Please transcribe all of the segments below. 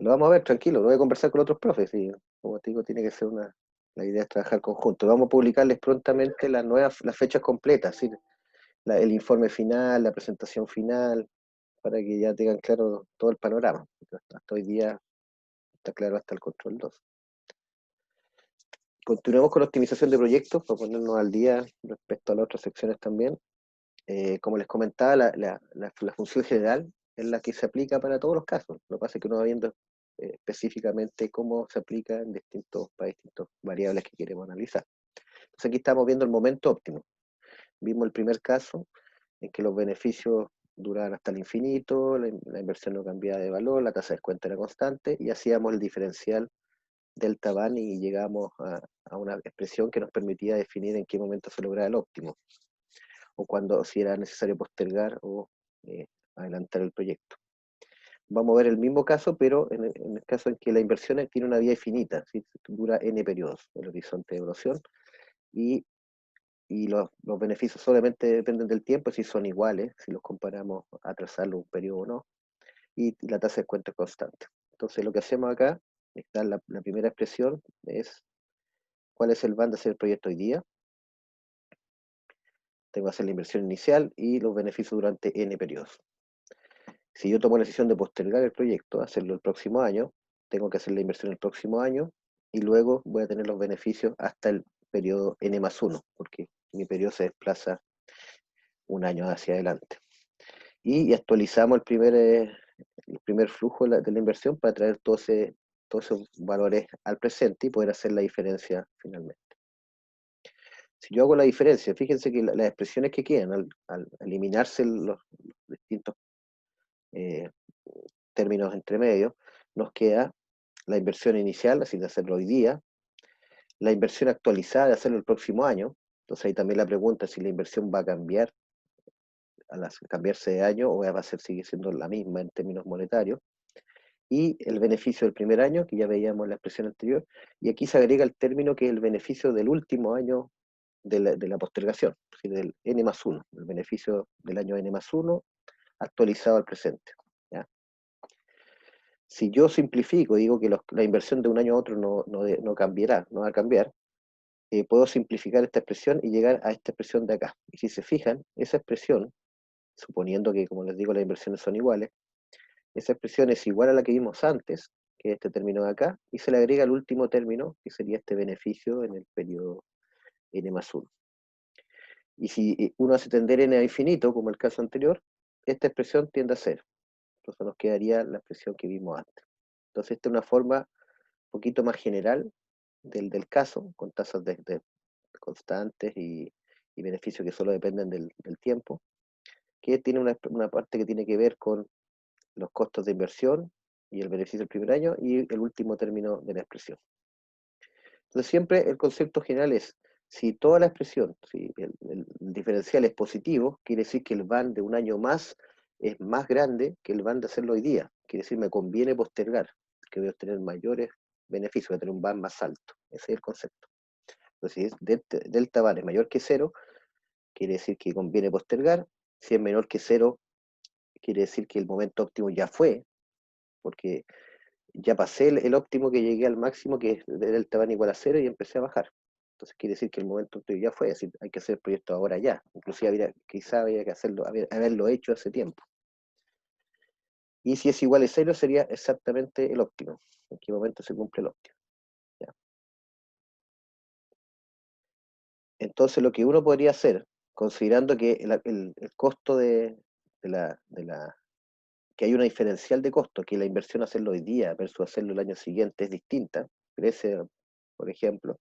lo vamos a ver, tranquilo, lo voy a conversar con otros profes, y como te digo, tiene que ser la idea es trabajar conjunto. Vamos a publicarles prontamente las fechas completas, ¿sí? El informe final, la presentación final, para que ya tengan claro todo el panorama. Hasta hoy día está claro hasta el control 2. Continuemos con la optimización de proyectos, para ponernos al día respecto a las otras secciones también. Como les comentaba, la función general es la que se aplica para todos los casos. Lo que pasa es que uno va viendo específicamente cómo se aplica para distintas variables que queremos analizar. Entonces aquí estamos viendo el momento óptimo. Vimos el primer caso en que los beneficios duraban hasta el infinito, la inversión no cambiaba de valor, la tasa de descuento era constante, y hacíamos el diferencial delta van y llegamos a una expresión que nos permitía definir en qué momento se lograba el óptimo, o cuando si era necesario postergar o eh, adelantar el proyecto. Vamos a ver el mismo caso, pero en el caso en que la inversión tiene una vida infinita, ¿sí? Dura n periodos, el horizonte de evaluación, y, y los beneficios solamente dependen del tiempo, si son iguales, si los comparamos a trazarlo un periodo o no, y la tasa de descuento es constante. Entonces lo que hacemos acá, está la primera expresión, es cuál es el van de hacer el proyecto hoy día. Tengo que hacer la inversión inicial y los beneficios durante n periodos. Si yo tomo la decisión de postergar el proyecto, hacerlo el próximo año, tengo que hacer la inversión el próximo año y luego voy a tener los beneficios hasta el periodo n más 1, porque mi periodo se desplaza un año hacia adelante. Y actualizamos el primer flujo de la inversión para traer todos esos valores al presente y poder hacer la diferencia finalmente. Si yo hago la diferencia, fíjense que las expresiones que quedan, al eliminarse los distintos eh, términos entre medios, nos queda la inversión inicial, así de hacerlo hoy día, la inversión actualizada de hacerlo el próximo año. Entonces ahí también la pregunta es si la inversión va a cambiar al cambiarse de año o va a seguir siendo la misma en términos monetarios. Y el beneficio del primer año, que ya veíamos en la expresión anterior, y aquí se agrega el término que es el beneficio del último año de la postergación, es decir, del n más 1, el beneficio del año n más 1 actualizado al presente. ¿Ya? Si yo simplifico, digo que la inversión de un año a otro no cambiará, no va a cambiar, puedo simplificar esta expresión y llegar a esta expresión de acá. Y si se fijan, esa expresión, suponiendo que, como les digo, las inversiones son iguales, esa expresión es igual a la que vimos antes, que es este término de acá, y se le agrega el último término, que sería este beneficio en el periodo n más 1. Y si uno hace tender n a infinito, como el caso anterior, esta expresión tiende a cero. Entonces nos quedaría la expresión que vimos antes. Entonces esta es una forma un poquito más general del caso, con tasas de constantes y beneficios que solo dependen del tiempo, que tiene una parte que tiene que ver con los costos de inversión y el beneficio del primer año y el último término de la expresión. Entonces siempre el concepto general es, si toda la expresión, si el diferencial es positivo, quiere decir que el van de un año más es más grande que el van de hacerlo hoy día. Quiere decir, me conviene postergar, que voy a obtener mayores beneficios, voy a tener un van más alto. Ese es el concepto. Entonces, si delta van es mayor que cero, quiere decir que conviene postergar. Si es menor que cero, quiere decir que el momento óptimo ya fue, porque ya pasé el óptimo, que llegué al máximo, que es de delta van igual a cero, y empecé a bajar. Entonces quiere decir que el momento óptimo ya fue, es decir, hay que hacer el proyecto ahora ya. Inclusive quizá había que haberlo hecho hace tiempo. Y si es igual a cero, sería exactamente el óptimo. ¿En qué momento se cumple el óptimo? ¿Ya? Entonces lo que uno podría hacer, considerando que el costo que hay una diferencial de costo, que la inversión hacerlo hoy día versus hacerlo el año siguiente es distinta, crece, por ejemplo,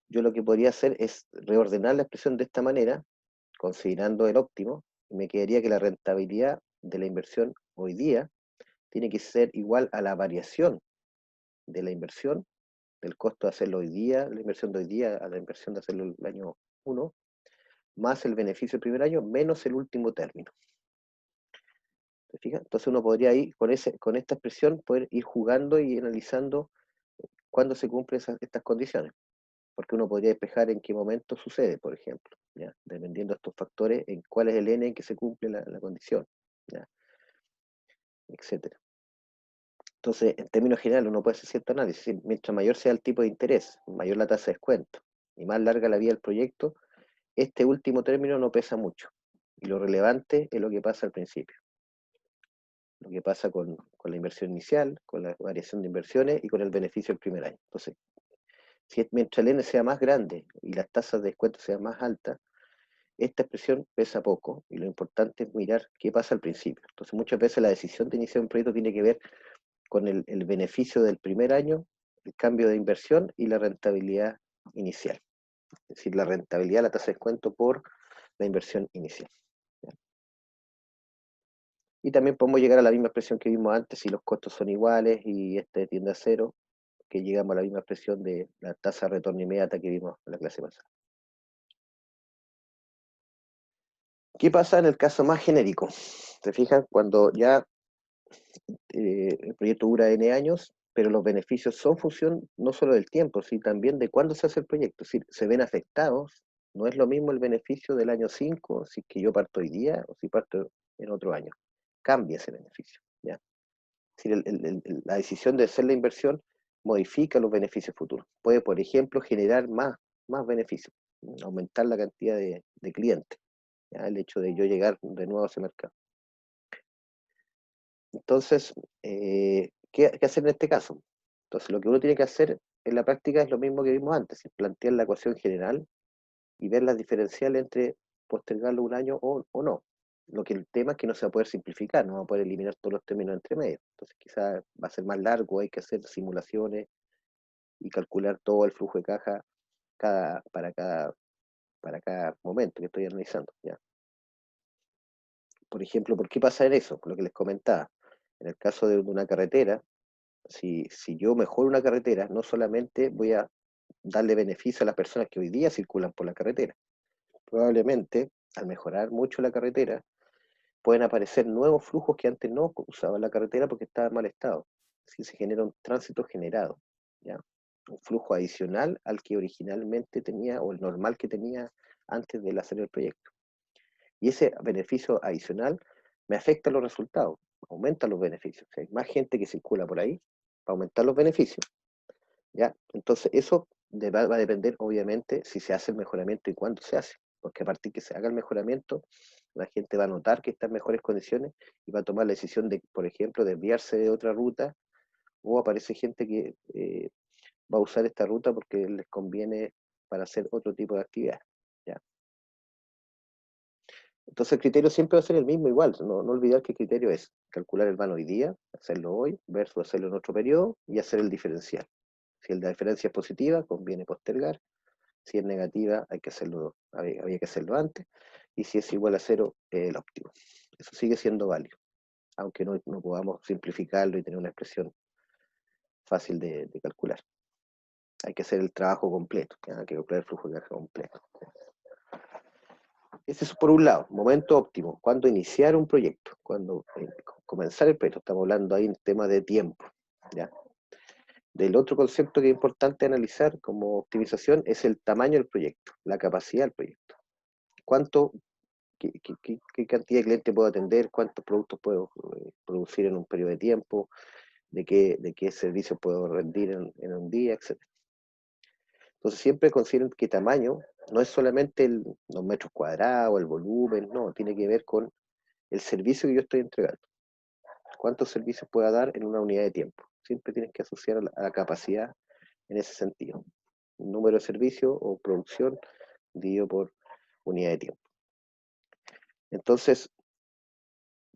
yo lo que podría hacer es reordenar la expresión de esta manera, considerando el óptimo, y me quedaría que la rentabilidad de la inversión hoy día tiene que ser igual a la variación de la inversión, del costo de hacerlo hoy día, la inversión de hoy día a la inversión de hacerlo el año 1, más el beneficio del primer año, menos el último término. ¿Te fijas? Entonces uno podría ir con esta expresión, poder ir jugando y analizando cuándo se cumplen estas condiciones, porque uno podría despejar en qué momento sucede, por ejemplo, ¿ya? Dependiendo de estos factores, en cuál es el n en que se cumple la condición, ¿ya? Etcétera. Entonces, en términos generales, uno puede hacer cierto análisis. Es decir, mientras mayor sea el tipo de interés, mayor la tasa de descuento y más larga la vida del proyecto, este último término no pesa mucho. Y lo relevante es lo que pasa al principio. Lo que pasa con la inversión inicial, con la variación de inversiones y con el beneficio del primer año. Entonces, mientras el N sea más grande y las tasas de descuento sean más altas, esta expresión pesa poco y lo importante es mirar qué pasa al principio. Entonces, muchas veces la decisión de iniciar un proyecto tiene que ver con el beneficio del primer año, el cambio de inversión y la rentabilidad inicial. Es decir, la rentabilidad, la tasa de descuento por la inversión inicial. Y también podemos llegar a la misma expresión que vimos antes si los costos son iguales y este tiende a cero, que llegamos a la misma expresión de la tasa de retorno inmediata que vimos en la clase pasada. ¿Qué pasa en el caso más genérico? ¿Se fijan? Cuando ya el proyecto dura N años, pero los beneficios son función no solo del tiempo, sino también de cuándo se hace el proyecto. Es decir, se ven afectados. No es lo mismo el beneficio del año 5 si que yo parto hoy día o si parto en otro año. Cambia ese beneficio. ¿Ya? Es decir, la decisión de hacer la inversión modifica los beneficios futuros. Puede, por ejemplo, generar más beneficios, aumentar la cantidad de clientes. ¿Ya? El hecho de yo llegar de nuevo a ese mercado. Entonces, ¿qué hacer en este caso? Entonces, lo que uno tiene que hacer en la práctica es lo mismo que vimos antes, es plantear la ecuación general y ver las diferenciales entre postergarlo un año o no. Lo que el tema es que no se va a poder simplificar, no va a poder eliminar todos los términos entre medio. Entonces, quizás va a ser más largo, hay que hacer simulaciones y calcular todo el flujo de caja para cada momento que estoy analizando. ¿Ya? Por ejemplo, ¿por qué pasa en eso? Lo que les comentaba. En el caso de una carretera, si yo mejoro una carretera, no solamente voy a darle beneficio a las personas que hoy día circulan por la carretera. Probablemente, al mejorar mucho la carretera, pueden aparecer nuevos flujos que antes no usaban la carretera porque estaba en mal estado. Así se genera un tránsito generado, ¿ya? Un flujo adicional al que originalmente tenía o el normal que tenía antes de hacer el proyecto. Y ese beneficio adicional me afecta los resultados, aumenta los beneficios. Si hay más gente que circula por ahí, va a aumentar los beneficios. ¿Ya? Entonces, eso va a depender, obviamente, si se hace el mejoramiento y cuándo se hace. Porque a partir que se haga el mejoramiento, la gente va a notar que está en mejores condiciones y va a tomar la decisión de, por ejemplo, desviarse de otra ruta, o aparece gente que va a usar esta ruta porque les conviene para hacer otro tipo de actividad. ¿Ya? Entonces el criterio siempre va a ser el mismo igual, no olvidar que el criterio es calcular el vano hoy día, hacerlo hoy, versus hacerlo en otro periodo y hacer el diferencial. Si la diferencia es positiva, conviene postergar. Si es negativa, había que hacerlo antes. Y si es igual a cero, es el óptimo. Eso sigue siendo válido, aunque no podamos simplificarlo y tener una expresión fácil de calcular. Hay que hacer el trabajo completo, hay que calcular el flujo de caja completo. Ese es por un lado, momento óptimo, cuando iniciar un proyecto, cuando comenzar el proyecto. Estamos hablando ahí en tema de tiempo. ¿Ya? Del otro concepto que es importante analizar como optimización es el tamaño del proyecto, la capacidad del proyecto. ¿Cuánto, qué cantidad de clientes puedo atender? ¿Cuántos productos puedo producir en un periodo de tiempo? ¿De qué servicios puedo rendir en un día? Etcétera. Entonces siempre consideren que tamaño no es solamente los metros cuadrados, el volumen, no, tiene que ver con el servicio que yo estoy entregando. ¿Cuántos servicios puedo dar en una unidad de tiempo? Siempre tienes que asociar a la capacidad en ese sentido. Un número de servicios o producción dividido por unidad de tiempo. Entonces,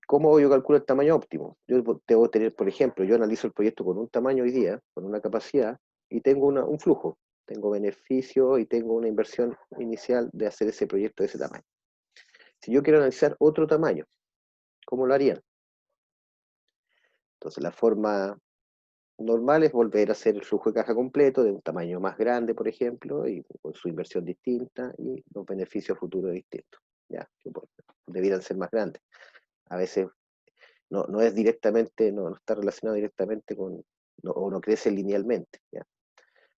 ¿cómo yo calculo el tamaño óptimo? Yo debo tener, por ejemplo, yo analizo el proyecto con un tamaño hoy día, con una capacidad, y tengo un flujo. Tengo beneficio y tengo una inversión inicial de hacer ese proyecto de ese tamaño. Si yo quiero analizar otro tamaño, ¿cómo lo harían? Entonces, la forma normal es volver a hacer el flujo de caja completo de un tamaño más grande, por ejemplo, y con su inversión distinta y los beneficios futuros distintos. Ya, que debieran ser más grandes. A veces no es directamente, no está relacionado directamente o no crece linealmente. ¿Ya?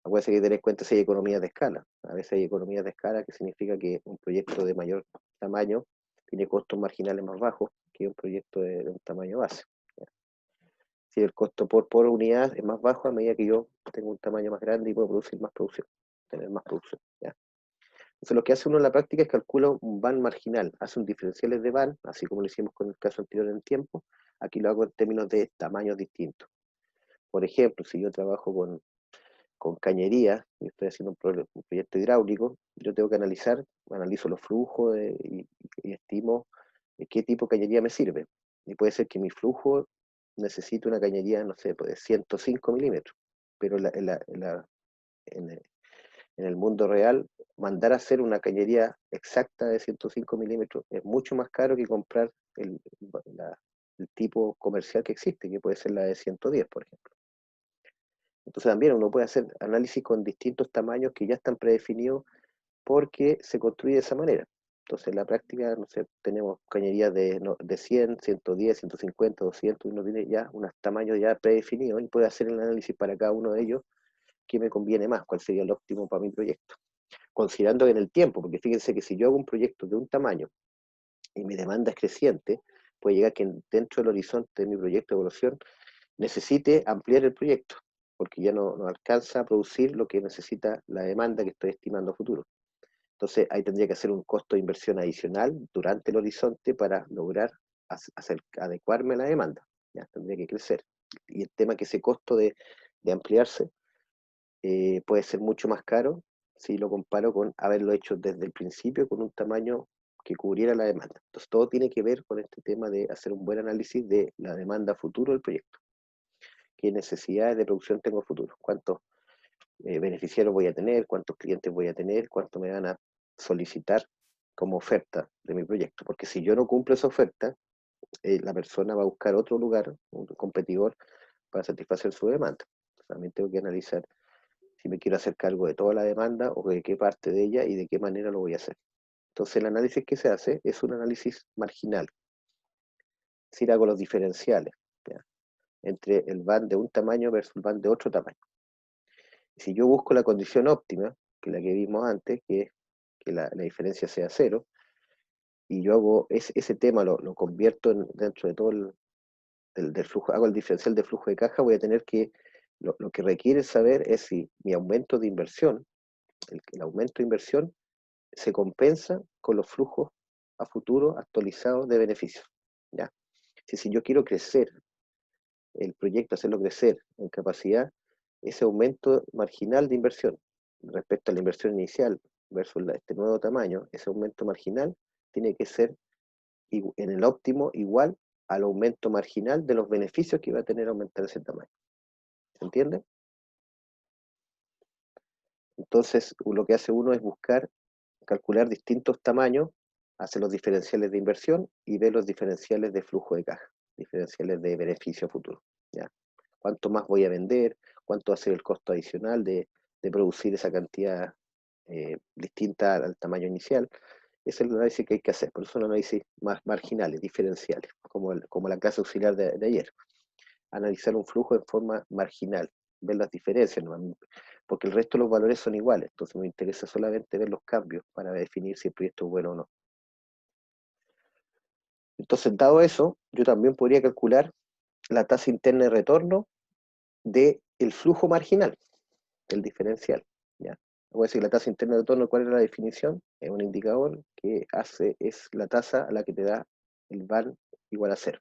Acuérdense que hay que tener en cuenta si hay economías de escala. A veces hay economías de escala que significa que un proyecto de mayor tamaño tiene costos marginales más bajos que un proyecto de un tamaño base. ¿Ya? Si el costo por unidad es más bajo a medida que yo tengo un tamaño más grande y puedo producir más producción, tener más producción. ¿Ya? Entonces lo que hace uno en la práctica es calcula un van marginal, hace un diferenciales de van, así como lo hicimos con el caso anterior en tiempo, aquí lo hago en términos de tamaños distintos. Por ejemplo, si yo trabajo con cañería y estoy haciendo un proyecto hidráulico, yo tengo que analizo los flujos y estimo qué tipo de cañería me sirve. Y puede ser que mi flujo necesite una cañería, no sé, pues de 105 milímetros, pero en el, en el mundo real, mandar a hacer una cañería exacta de 105 milímetros es mucho más caro que comprar la, el tipo comercial que existe, que puede ser la de 110, por ejemplo. Entonces también uno puede hacer análisis con distintos tamaños que ya están predefinidos porque se construye de esa manera. Entonces en la práctica, no sé, tenemos cañerías de 100, 110, 150, 200, y uno tiene ya unos tamaños ya predefinidos y puede hacer el análisis para cada uno de ellos, qué me conviene más, cuál sería el óptimo para mi proyecto. Considerando en el tiempo, porque fíjense que si yo hago un proyecto de un tamaño y mi demanda es creciente, puede llegar que dentro del horizonte de mi proyecto de evaluación necesite ampliar el proyecto, porque ya no alcanza a producir lo que necesita la demanda que estoy estimando a futuro. Entonces ahí tendría que hacer un costo de inversión adicional durante el horizonte para lograr adecuarme a la demanda. Ya tendría que crecer. Y el tema es que ese costo de ampliarse puede ser mucho más caro si lo comparo con haberlo hecho desde el principio con un tamaño que cubriera la demanda. Entonces todo tiene que ver con este tema de hacer un buen análisis de la demanda futuro del proyecto. ¿Qué necesidades de producción tengo futuro? ¿Cuántos beneficiarios voy a tener? ¿Cuántos clientes voy a tener? ¿Cuánto me van a solicitar como oferta de mi proyecto? Porque si yo no cumplo esa oferta, la persona va a buscar otro lugar, un competidor, para satisfacer su demanda. También tengo que analizar si me quiero hacer cargo de toda la demanda o de qué parte de ella y de qué manera lo voy a hacer. Entonces el análisis que se hace es un análisis marginal, es decir, hago los diferenciales, ¿ya? Entre el van de un tamaño versus el van de otro tamaño. Y si yo busco la condición óptima, que es la que vimos antes, que es que la diferencia sea cero, y yo hago ese tema, lo convierto dentro de todo del flujo, hago el diferencial de flujo de caja, voy a tener que, lo que requiere saber es si mi aumento de inversión, el aumento de inversión, se compensa con los flujos a futuro actualizados de beneficios. ¿Ya? Si yo quiero crecer el proyecto, hacerlo crecer en capacidad, ese aumento marginal de inversión respecto a la inversión inicial versus este nuevo tamaño, ese aumento marginal tiene que ser en el óptimo igual al aumento marginal de los beneficios que va a tener aumentar ese tamaño. ¿Se entiende? Entonces, lo que hace uno es buscar, calcular distintos tamaños, hace los diferenciales de inversión y ve los diferenciales de flujo de caja, diferenciales de beneficio futuro. ¿Ya? ¿Cuánto más voy a vender? ¿Cuánto va a ser el costo adicional de producir esa cantidad distinta al tamaño inicial? Ese es el análisis que hay que hacer, por eso son análisis más marginales, diferenciales, como la clase auxiliar de ayer. Analizar un flujo en forma marginal, ver las diferencias, ¿no? Porque el resto de los valores son iguales, entonces me interesa solamente ver los cambios para definir si el proyecto es bueno o no. Entonces, dado eso, yo también podría calcular la tasa interna de retorno del flujo marginal, el diferencial. ¿Ya? Voy a decir la tasa interna de retorno, ¿cuál es la definición? Es un indicador que es la tasa a la que te da el VAR igual a cero.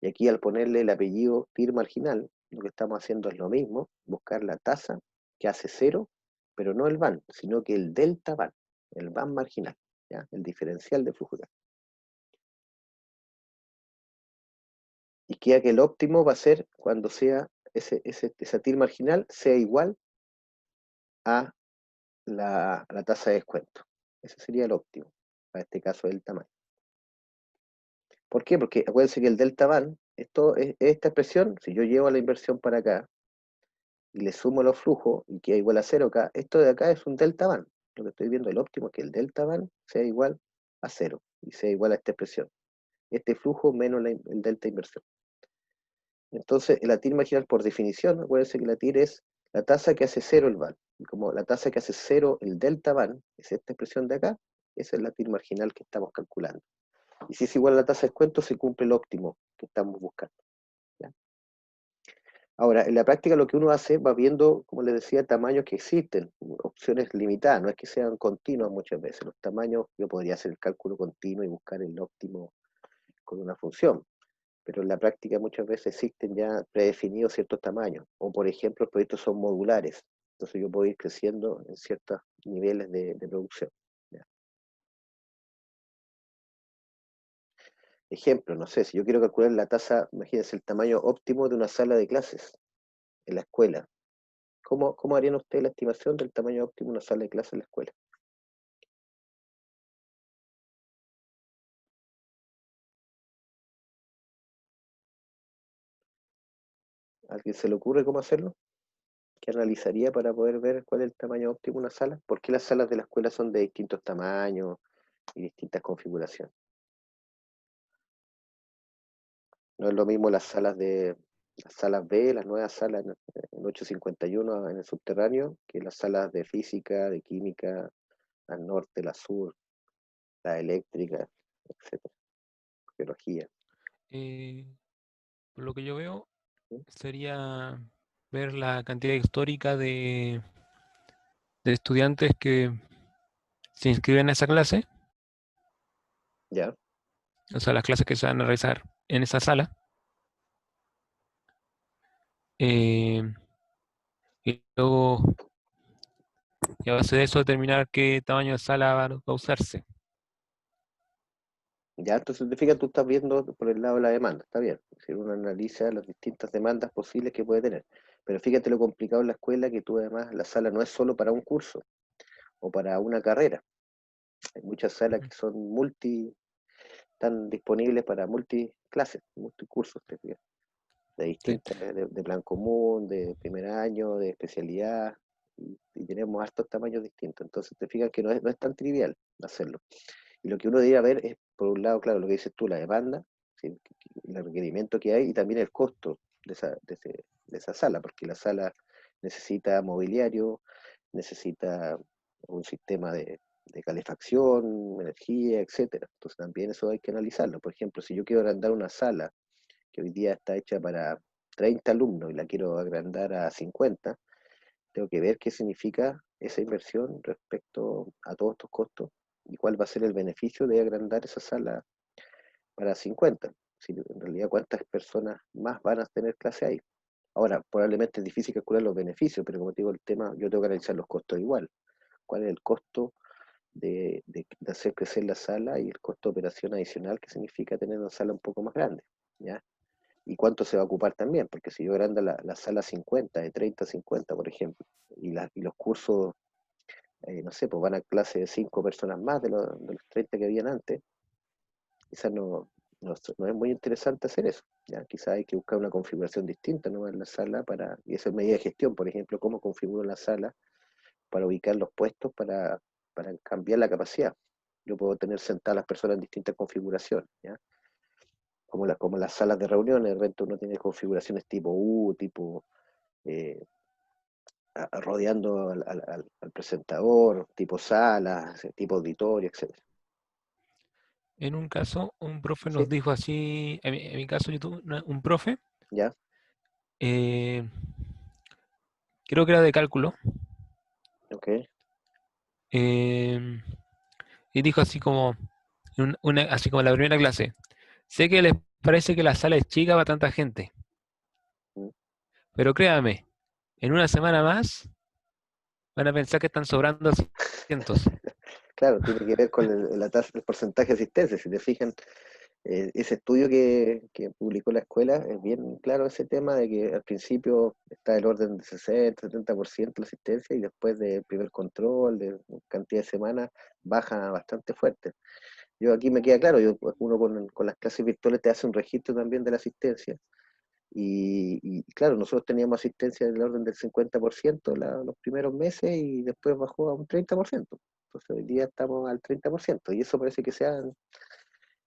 Y aquí al ponerle el apellido TIR marginal, lo que estamos haciendo es lo mismo, buscar la tasa que hace cero, pero no el VAN, sino que el delta VAN, el VAN marginal, ¿ya? El diferencial de flujo de caja. Y queda que el óptimo va a ser cuando sea esa TIR marginal sea igual a la tasa de descuento. Ese sería el óptimo, para este caso del tamaño. ¿Por qué? Porque acuérdense que el delta VAN, esta expresión, si yo llevo la inversión para acá, y le sumo los flujos y queda igual a cero acá, esto de acá es un delta van. Lo que estoy viendo, el óptimo es que el delta van sea igual a cero y sea igual a esta expresión. Este flujo menos el delta inversión. Entonces, la TIR marginal, por definición, acuérdense que la TIR es la tasa que hace cero el van. Y como la tasa que hace cero el delta van es esta expresión de acá, esa es la TIR marginal que estamos calculando. Y si es igual a la tasa de descuento, se cumple el óptimo que estamos buscando. ¿Ya? Ahora, en la práctica lo que uno hace va viendo, como les decía, tamaños que existen, opciones limitadas, no es que sean continuas muchas veces. Los tamaños, yo podría hacer el cálculo continuo y buscar el óptimo con una función, pero en la práctica muchas veces existen ya predefinidos ciertos tamaños, o por ejemplo, los proyectos son modulares, entonces yo puedo ir creciendo en ciertos niveles de producción. ¿Ya? Ejemplo, no sé, si yo quiero calcular la tasa, imagínense el tamaño óptimo de una sala de clases en la escuela. ¿Cómo harían ustedes la estimación del tamaño óptimo de una sala de clases en la escuela? ¿A alguien se le ocurre cómo hacerlo? ¿Qué analizaría para poder ver cuál es el tamaño óptimo de una sala? ¿Por qué las salas de la escuela son de distintos tamaños y distintas configuraciones? No es lo mismo las salas B, las nuevas salas en 851 en el subterráneo, que las salas de física, de química, la norte, la sur, la eléctrica, etcétera, biología. Eh, por lo que yo veo, ¿Sí? sería ver la cantidad histórica de estudiantes que se inscriben a esa clase, ¿Ya? o sea, las clases que se van a realizar en esa sala, eh, y luego, y a base de eso, determinar qué tamaño de sala va a usarse. Ya, entonces te fijas, tú estás viendo por el lado de la demanda, está bien. Si uno analiza las distintas demandas posibles que puede tener. Pero fíjate lo complicado en la escuela, que tú además, la sala no es solo para un curso o para una carrera. Hay muchas salas Ujú. que son están disponibles para multiclases, multicursos, te fijas, de Sí. distintas, de plan común, de primer año, de especialidad, y tenemos hartos tamaños distintos. Entonces te fijas que no es tan trivial hacerlo. Y lo que uno debería ver es, por un lado, claro, lo que dices tú, la demanda, ¿sí? El requerimiento que hay y también el costo de esa sala, porque la sala necesita mobiliario, necesita un sistema de calefacción, energía, etcétera. Entonces también eso hay que analizarlo. Por ejemplo, si yo quiero agrandar una sala que hoy día está hecha para 30 alumnos y la quiero agrandar a 50, tengo que ver qué significa esa inversión respecto a todos estos costos y cuál va a ser el beneficio de agrandar esa sala para 50. Si en realidad cuántas personas más van a tener clase ahí. Ahora, probablemente es difícil calcular los beneficios, pero como te digo, el tema, yo tengo que analizar los costos igual. ¿Cuál es el costo de hacer crecer la sala y el costo de operación adicional que significa tener una sala un poco más grande? ¿Ya? Y cuánto se va a ocupar también, porque si yo agrando la sala 50, de 30 a 50, por ejemplo, y los cursos, no sé, pues van a clase de 5 personas más de los 30 que habían antes, quizás no es muy interesante hacer eso. ¿Ya? Quizás hay que buscar una configuración distinta, ¿no? En la sala y eso es medida de gestión, por ejemplo, cómo configuro la sala para ubicar los puestos para cambiar la capacidad. Yo puedo tener sentadas las personas en distintas configuraciones, ¿ya? Como las salas de reuniones, de repente uno tiene configuraciones tipo U, tipo eh, rodeando al presentador, tipo salas, tipo auditorio, etcétera. En un caso, un profe nos Sí, dijo así, en mi caso yo tuve un profe, ya, eh, creo que era de cálculo, ok. eh, y dijo así como, así como en la primera clase, sé que les parece que la sala es chica para tanta gente, Mm. pero créame, en una semana más van a pensar que están sobrando asientos. Claro, tiene que ver con la tasa, el porcentaje de asistencia. Si te fijan, ese estudio que publicó la escuela es bien claro ese tema de que al principio está el orden de 60, 70% la asistencia y después del primer control, de cantidad de semanas, baja bastante fuerte. Yo aquí me queda claro, uno con las clases virtuales te hace un registro también de la asistencia. Y claro, nosotros teníamos asistencia del orden del 50% los primeros meses y después bajó a un 30%. Entonces hoy día estamos al 30% y eso parece que sea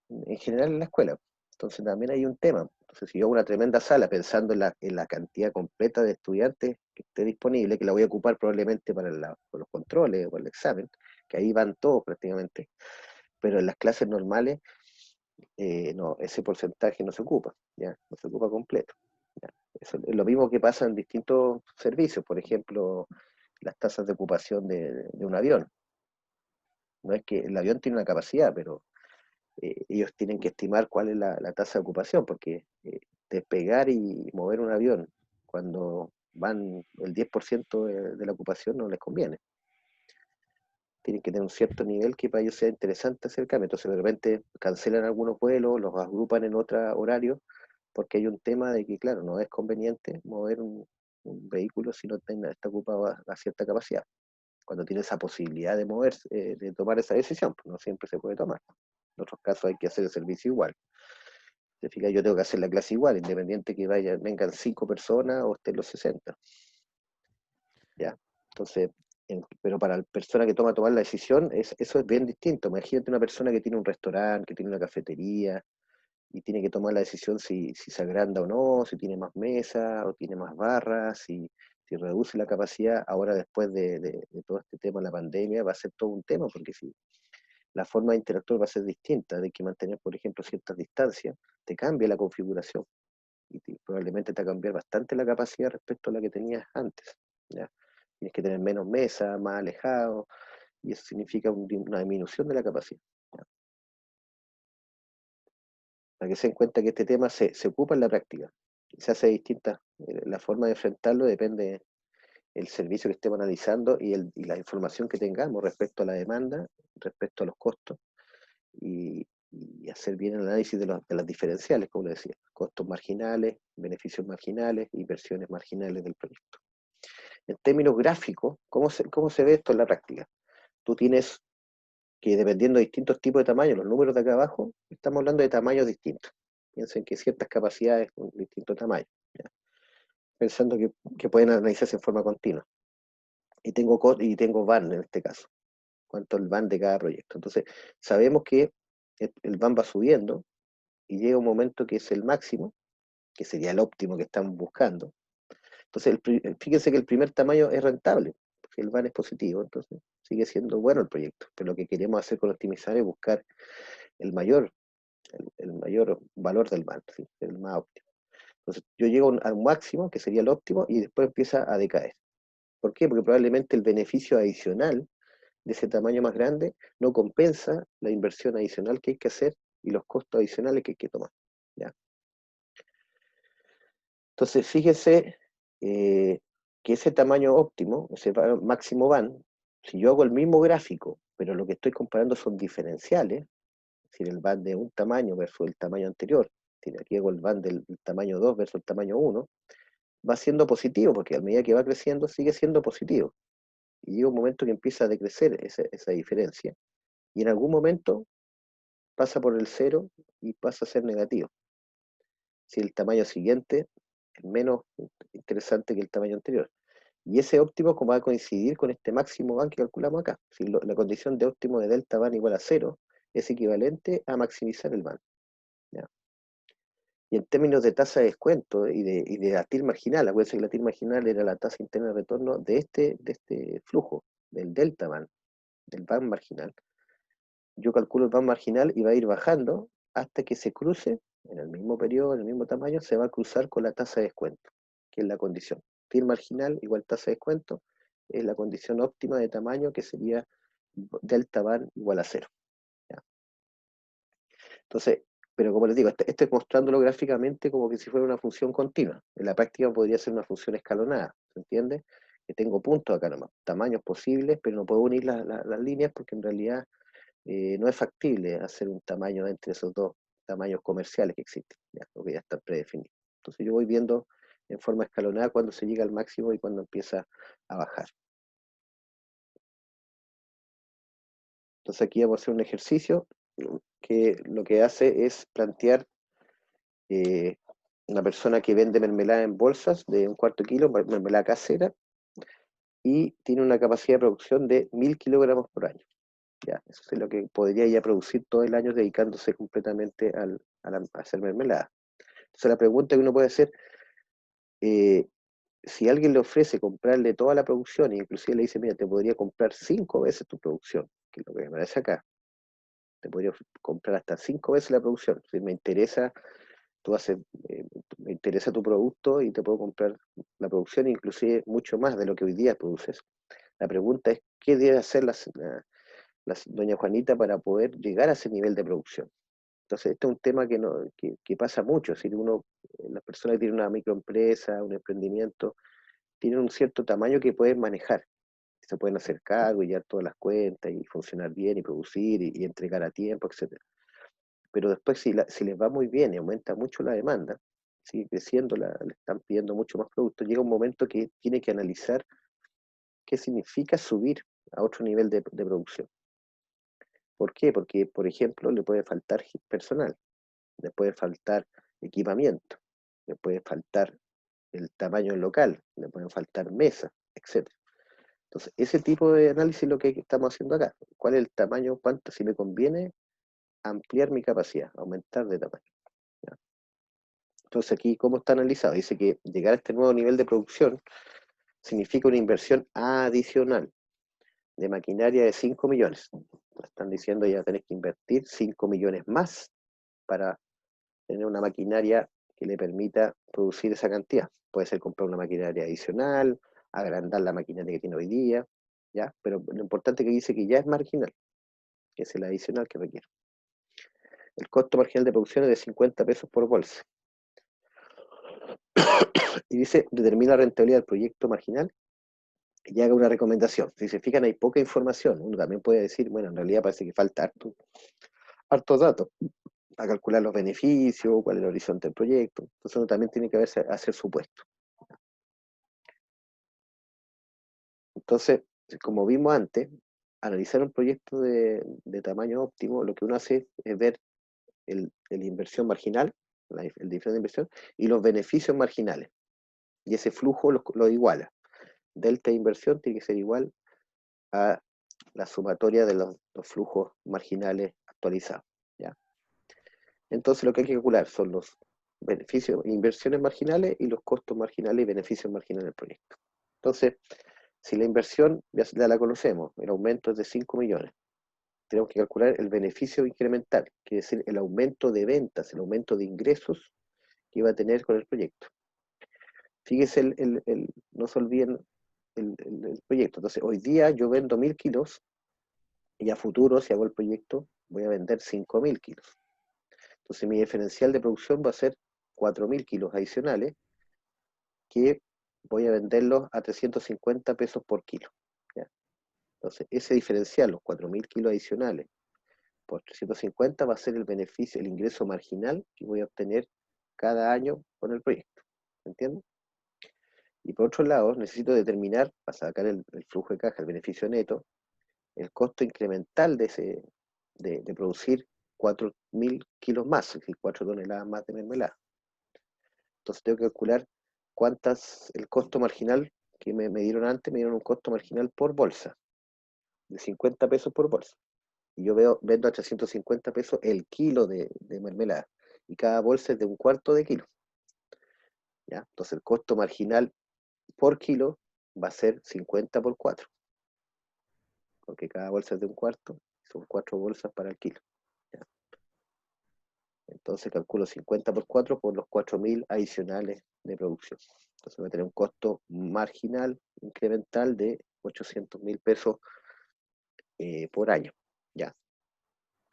en general en la escuela. Entonces también hay un tema. Entonces si yo hago una tremenda sala pensando en la cantidad completa de estudiantes que esté disponible, que la voy a ocupar probablemente para los controles o el examen, que ahí van todos prácticamente, pero en las clases normales, no, ese porcentaje no se ocupa, ¿ya? No se ocupa completo. Eso es lo mismo que pasa en distintos servicios, por ejemplo, las tasas de ocupación de un avión. No es que el avión tiene una capacidad, pero ellos tienen que estimar cuál es la tasa de ocupación, porque despegar y mover un avión cuando van el 10% de la ocupación no les conviene. Tienen que tener un cierto nivel que para ellos sea interesante hacer el cambio. Entonces de repente cancelan algunos vuelos, los agrupan en otro horario, porque hay un tema de que, claro, no es conveniente mover un vehículo si no está ocupado a cierta capacidad. Cuando tiene esa posibilidad de moverse, de tomar esa decisión, pues no siempre se puede tomar. En otros casos hay que hacer el servicio igual. Te fijas, yo tengo que hacer la clase igual, independiente que vengan 5 personas o estén los 60. ¿Ya? Entonces, pero para la persona que tomar la decisión, eso es bien distinto. Imagínate una persona que tiene un restaurante, que tiene una cafetería, y tiene que tomar la decisión si se agranda o no, si tiene más mesas o tiene más barras, si reduce la capacidad. Ahora, después de todo este tema de la pandemia, va a ser todo un tema, porque si la forma de interactuar va a ser distinta, de que mantener, por ejemplo, ciertas distancias, te cambia la configuración y probablemente te va a cambiar bastante la capacidad respecto a la que tenías antes. ¿Ya? Tienes que tener menos mesas, más alejado, y eso significa una disminución de la capacidad. ¿Ya? Para que se den cuenta que este tema se ocupa en la práctica y se hace distinta. La forma de enfrentarlo depende del servicio que estemos analizando y la información que tengamos respecto a la demanda, respecto a los costos y hacer bien el análisis de las diferenciales, como le decía, costos marginales, beneficios marginales, inversiones marginales del proyecto. En términos gráficos, ¿cómo se ve esto en la práctica? Tú tienes que, dependiendo de distintos tipos de tamaños, los números de acá abajo, estamos hablando de tamaños distintos. Piensen que ciertas capacidades con distintos tamaños, ¿ya? Pensando que pueden analizarse en forma continua. Y tengo van en este caso, cuánto el van de cada proyecto. Entonces, sabemos que el van va subiendo y llega un momento que es el máximo, que sería el óptimo que estamos buscando. Entonces, fíjense que el primer tamaño es rentable, si el van es positivo, entonces sigue siendo bueno el proyecto, pero lo que queremos hacer con optimizar es buscar el mayor, el mayor valor del van, ¿sí? El más óptimo. Entonces, yo llego a un máximo, que sería el óptimo, y después empieza a decaer. ¿Por qué? Porque probablemente el beneficio adicional de ese tamaño más grande no compensa la inversión adicional que hay que hacer y los costos adicionales que hay que tomar. ¿Ya? Entonces, fíjese que ese tamaño óptimo, ese máximo van, si yo hago el mismo gráfico, pero lo que estoy comparando son diferenciales, es decir, el van de un tamaño versus el tamaño anterior, aquí hago el van del tamaño 2 versus el tamaño 1, va siendo positivo, porque a medida que va creciendo sigue siendo positivo. Y llega un momento que empieza a decrecer esa diferencia, y en algún momento pasa por el cero y pasa a ser negativo. Si el tamaño siguiente es menos interesante que el tamaño anterior. Y ese óptimo como va a coincidir con este máximo van que calculamos acá. Si la condición de óptimo de delta van igual a cero, es equivalente a maximizar el van. ¿Ya? Y en términos de tasa de descuento y de la TIR marginal, acuérdense que la TIR marginal era la tasa interna de retorno de este flujo, del delta van, del van marginal. Yo calculo el van marginal y va a ir bajando hasta que se cruce, en el mismo periodo, en el mismo tamaño, se va a cruzar con la tasa de descuento, que es la condición. TIR marginal igual tasa de descuento, es la condición óptima de tamaño, que sería delta van igual a cero. ¿Ya? Entonces, pero como les digo, esto es mostrándolo gráficamente como que si fuera una función continua. En la práctica podría ser una función escalonada, ¿se entiende? Que tengo puntos acá nomás, tamaños posibles, pero no puedo unir las líneas porque en realidad no es factible hacer un tamaño entre esos dos tamaños comerciales que existen, ¿ya? Porque ya están predefinidos. Entonces yo voy viendo en forma escalonada cuando se llega al máximo y cuando empieza a bajar. Entonces aquí vamos a hacer un ejercicio que lo que hace es plantear eh, una persona que vende mermelada en bolsas de 1/4 kilo, mermelada casera, y tiene una capacidad de producción de 1000 kilogramos por año. Ya, eso es lo que podría ya producir todo el año dedicándose completamente a hacer mermelada. Entonces la pregunta que uno puede hacer, eh, si alguien le ofrece comprarle toda la producción, e inclusive le dice, mira, te podría comprar 5 veces tu producción, que es lo que me parece acá, te podría comprar hasta 5 veces la producción. Si me interesa tú haces, me interesa tu producto y te puedo comprar la producción, inclusive mucho más de lo que hoy día produces. La pregunta es, ¿qué debe hacer doña Juanita para poder llegar a ese nivel de producción? Entonces, este es un tema que, no, que pasa mucho. Si uno, las personas que tienen una microempresa, un emprendimiento, tienen un cierto tamaño que pueden manejar. Se pueden hacer cargo y llevar todas las cuentas y funcionar bien y producir y entregar a tiempo, etcétera. Pero después, si les va muy bien y aumenta mucho la demanda, sigue creciendo, le están pidiendo mucho más productos, llega un momento que tiene que analizar qué significa subir a otro nivel de producción. ¿Por qué? Porque, por ejemplo, le puede faltar personal, le puede faltar equipamiento, le puede faltar el tamaño del local, le pueden faltar mesas, etcétera. Entonces, ese tipo de análisis es lo que estamos haciendo acá. ¿Cuál es el tamaño? ¿Cuánto? Si me conviene ampliar mi capacidad, aumentar de tamaño. ¿Ya? Entonces, aquí, ¿cómo está analizado? Dice que llegar a este nuevo nivel de producción significa una inversión adicional de maquinaria de 5 millones. Están diciendo ya tenés que invertir 5 millones más para tener una maquinaria que le permita producir esa cantidad. Puede ser comprar una maquinaria adicional, agrandar la maquinaria que tiene hoy día, ¿ya? Pero lo importante es que dice que ya es marginal, que es el adicional que requiere. El costo marginal de producción es de 50 pesos por bolsa. Y dice, determina la rentabilidad del proyecto marginal y haga una recomendación. Si se fijan, hay poca información. Uno también puede decir, bueno, en realidad parece que falta hartos datos para calcular los beneficios, cuál es el horizonte del proyecto. Entonces uno también tiene que hacer supuesto. Entonces, como vimos antes, analizar un proyecto de tamaño óptimo, lo que uno hace es ver la inversión marginal, el diferencia de inversión, y los beneficios marginales. Y ese flujo lo iguala. Delta de inversión tiene que ser igual a la sumatoria de los flujos marginales actualizados. ¿Ya? Entonces lo que hay que calcular son los beneficios, inversiones marginales y los costos marginales y beneficios marginales del proyecto. Entonces, si la inversión ya la conocemos, el aumento es de 5 millones, tenemos que calcular el beneficio incremental, que es decir, el aumento de ventas, el aumento de ingresos que iba a tener con el proyecto. Fíjese, no se olviden el proyecto. Entonces, hoy día yo vendo 1000 kilos y a futuro, si hago el proyecto, voy a vender 5000 kilos. Entonces, mi diferencial de producción va a ser 4000 kilos adicionales que voy a venderlos a 350 pesos por kilo. ¿Ya? Entonces, ese diferencial, los 4000 kilos adicionales por 350 va a ser el beneficio, el ingreso marginal que voy a obtener cada año con el proyecto. ¿Entiendes? Y por otro lado, necesito determinar, para sacar el flujo de caja, el beneficio neto, el costo incremental de producir 4000 kilos más, es decir, 4 toneladas más de mermelada. Entonces tengo que calcular el costo marginal que me dieron antes, me dieron un costo marginal por bolsa, de 50 pesos por bolsa. Y yo vendo a 350 pesos el kilo de mermelada. Y cada bolsa es de un cuarto de kilo. ¿Ya? Entonces el costo marginal por kilo va a ser 50 por 4. Porque cada bolsa es de un cuarto, son 4 bolsas para el kilo. ¿Ya? Entonces calculo 50 por 4 por los 4000 adicionales de producción. Entonces voy a tener un costo marginal incremental de 800.000 pesos por año. ¿Ya?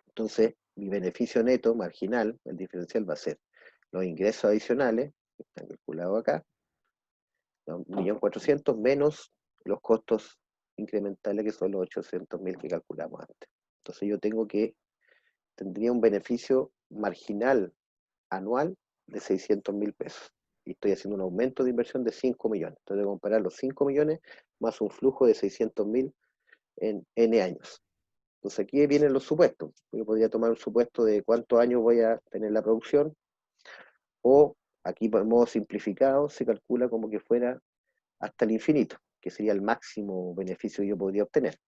Entonces, mi beneficio neto marginal, el diferencial va a ser los ingresos adicionales, que están calculados acá, 1.400.000 menos los costos incrementales, que son los 800.000 que calculamos antes. Entonces yo tendría un beneficio marginal anual de 600.000 pesos. Y estoy haciendo un aumento de inversión de 5 millones. Entonces, de comparar los 5 millones más un flujo de 600.000 en N años. Entonces, aquí vienen los supuestos. Yo podría tomar un supuesto de cuántos años voy a tener la producción, o aquí, por modo simplificado, se calcula como que fuera hasta el infinito, que sería el máximo beneficio que yo podría obtener.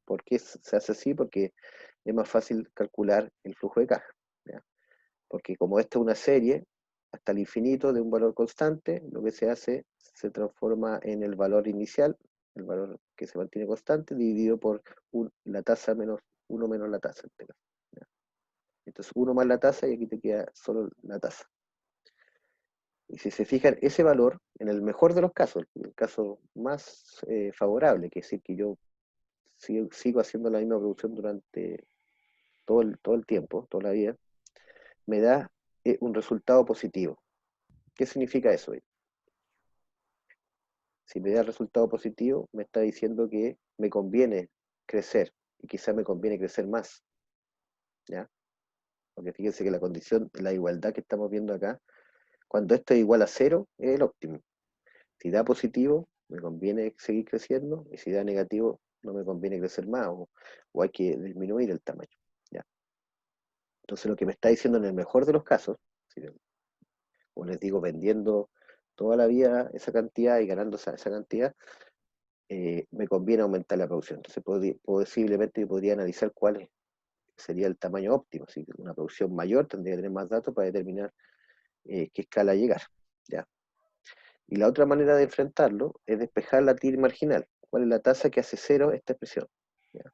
¿Por qué se hace así? Porque es más fácil calcular el flujo de caja. ¿Ya? Porque como esta es una serie hasta el infinito de un valor constante, lo que se hace se transforma en el valor inicial, el valor que se mantiene constante, dividido por la tasa menos 1 menos la tasa. ¿Ya? Entonces 1 más la tasa y aquí te queda solo la tasa. Y si se fijan, ese valor, en el mejor de los casos, el caso más favorable, que es decir, que yo sigo haciendo la misma producción durante todo el tiempo, toda la vida, me da un resultado positivo. ¿Qué significa eso? Si me da el resultado positivo, me está diciendo que me conviene crecer y quizás me conviene crecer más, ¿ya? Porque fíjense que la condición, la igualdad que estamos viendo acá, cuando esto es igual a cero, es el óptimo. Si da positivo, me conviene seguir creciendo, y si da negativo, no me conviene crecer más, o hay que disminuir el tamaño, ¿ya? Entonces lo que me está diciendo en el mejor de los casos, si, como les digo, vendiendo toda la vida esa cantidad y ganando esa cantidad, me conviene aumentar la producción. Entonces posiblemente yo podría analizar cuál sería el tamaño óptimo. Si una producción mayor tendría que tener más datos para determinar qué escala llegar, ¿ya? Y la otra manera de enfrentarlo es despejar la TIR marginal. ¿Cuál es la tasa que hace cero esta expresión? ¿Ya?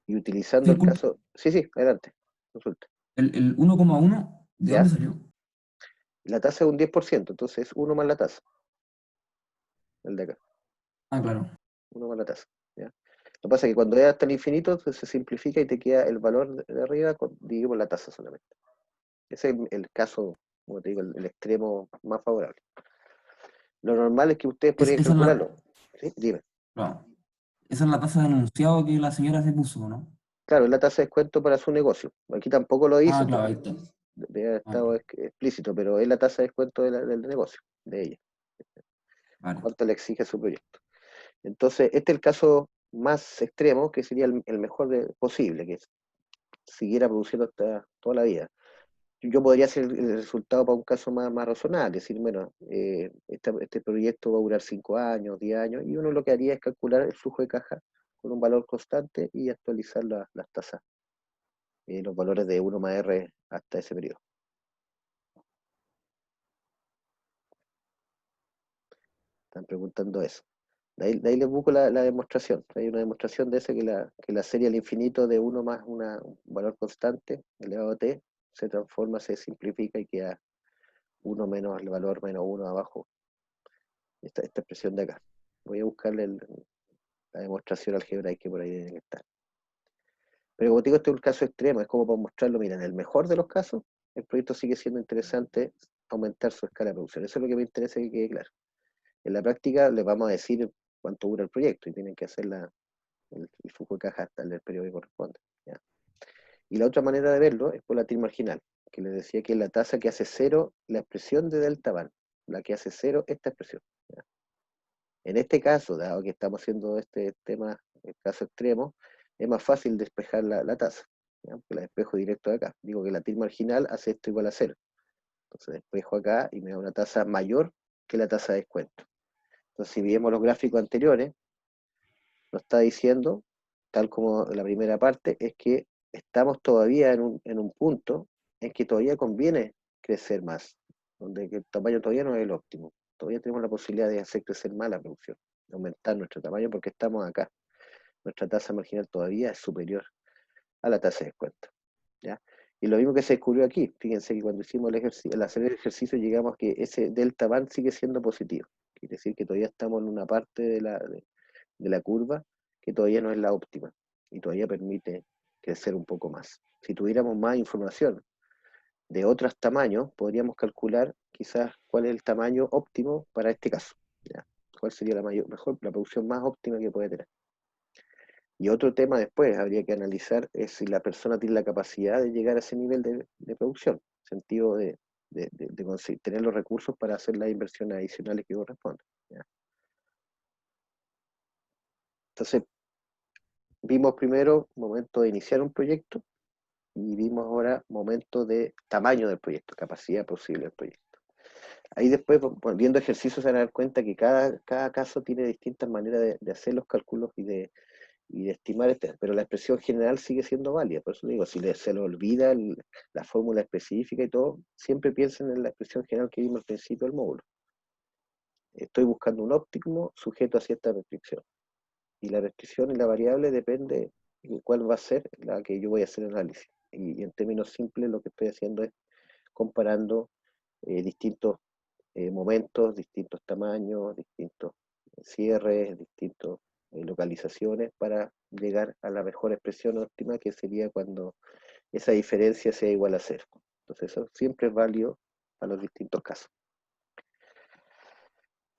Y utilizando el Disculpe, caso... Sí, sí, adelante, consulta. el 1,1, ¿de dónde ¿Ya? salió? La tasa es un 10%, entonces es uno más la tasa, el de acá. Ah, claro. Uno más la tasa, ¿ya? Lo que pasa es que cuando es hasta el infinito se simplifica y te queda el valor de arriba dividido por la tasa solamente. Ese es el caso, como te digo, el extremo más favorable. Lo normal es que ustedes podrían Esa es la, calcularlo. ¿Sí? Dime. claro, esa es la tasa de enunciado que la señora se puso, ¿no? Claro, es la tasa de descuento para su negocio. Aquí tampoco lo Ah, dice claro, ahí porque está. debe haber Ah, estado explícito, pero es la tasa de descuento del negocio, de ella. vale. Cuánto le exige su proyecto. Entonces, este es el caso más extremo, que sería el mejor posible, que siguiera produciendo toda la vida. Yo podría hacer el resultado para un caso más razonable, decir, bueno, este proyecto va a durar 5 años, 10 años, y uno lo que haría es calcular el flujo de caja con un valor constante y actualizar las tasas, los valores de 1 más R hasta ese periodo. Están preguntando eso. De ahí les busco la demostración. Hay una demostración de esa que la serie al infinito de 1 más un valor constante elevado a t se transforma, se simplifica y queda 1 menos el valor menos 1 abajo. Esta expresión de acá. Voy a buscarle la demostración algebraica que por ahí debe estar. Pero como te digo, este es un caso extremo, es como para mostrarlo, mira, en el mejor de los casos, el proyecto sigue siendo interesante aumentar su escala de producción. Eso es lo que me interesa que quede claro. En la práctica les vamos a decir cuánto dura el proyecto y tienen que hacer el flujo de caja hasta el periodo que corresponde, ¿ya? Y la otra manera de verlo es por la TIR marginal, que les decía que es la tasa que hace cero la expresión de delta van, la que hace cero esta expresión, ¿ya? En este caso, dado que estamos haciendo este tema, el caso extremo, es más fácil despejar la tasa, ¿ya? Porque la despejo directo de acá. Digo que la TIR marginal hace esto igual a cero. Entonces despejo acá y me da una tasa mayor que la tasa de descuento. Entonces, si vemos los gráficos anteriores, nos está diciendo, tal como la primera parte, es que estamos todavía en un punto en que todavía conviene crecer más, donde el tamaño todavía no es el óptimo. Todavía tenemos la posibilidad de hacer crecer más la producción, de aumentar nuestro tamaño porque estamos acá. Nuestra tasa marginal todavía es superior a la tasa de descuento, ¿ya? Y lo mismo que se descubrió aquí. Fíjense que cuando hicimos al hacer el ejercicio llegamos a que ese delta van sigue siendo positivo. Quiere decir que todavía estamos en una parte de la curva que todavía no es la óptima y todavía permite crecer un poco más. Si tuviéramos más información de otros tamaños, podríamos calcular quizás cuál es el tamaño óptimo para este caso, ¿ya? ¿Cuál sería la producción más óptima que puede tener? Y otro tema después habría que analizar es si la persona tiene la capacidad de llegar a ese nivel de producción, en el sentido de tener los recursos para hacer las inversiones adicionales que corresponden, ¿ya? Entonces, vimos primero momento de iniciar un proyecto y vimos ahora momento de tamaño del proyecto, capacidad posible del proyecto. Ahí después, viendo ejercicios, se van a dar cuenta que cada caso tiene distintas maneras de hacer los cálculos y de estimar, pero la expresión general sigue siendo válida. Por eso digo, si se le olvida la fórmula específica y todo, siempre piensen en la expresión general que vimos al principio del módulo. Estoy buscando un óptimo sujeto a cierta restricción. Y la restricción y la variable depende de cuál va a ser la que yo voy a hacer el análisis. Y en términos simples lo que estoy haciendo es comparando distintos momentos, distintos tamaños, distintos cierres, distintas localizaciones para llegar a la mejor expresión óptima, que sería cuando esa diferencia sea igual a cero. Entonces eso siempre es válido para los distintos casos.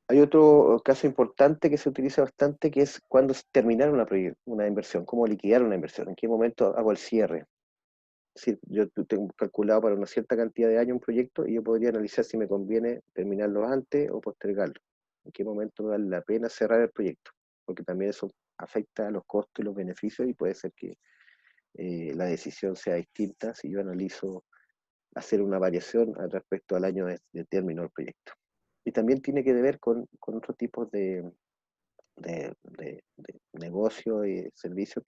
Hay otro caso importante que se utiliza bastante, que es cuando terminar una inversión, cómo liquidar una inversión, en qué momento hago el cierre. Es decir, yo tengo calculado para una cierta cantidad de años un proyecto y yo podría analizar si me conviene terminarlo antes o postergarlo. En qué momento vale la pena cerrar el proyecto, porque también eso afecta a los costos y los beneficios y puede ser que la decisión sea distinta si yo analizo hacer una variación respecto al año de término del proyecto. Y también tiene que ver con otros tipos de negocios y servicios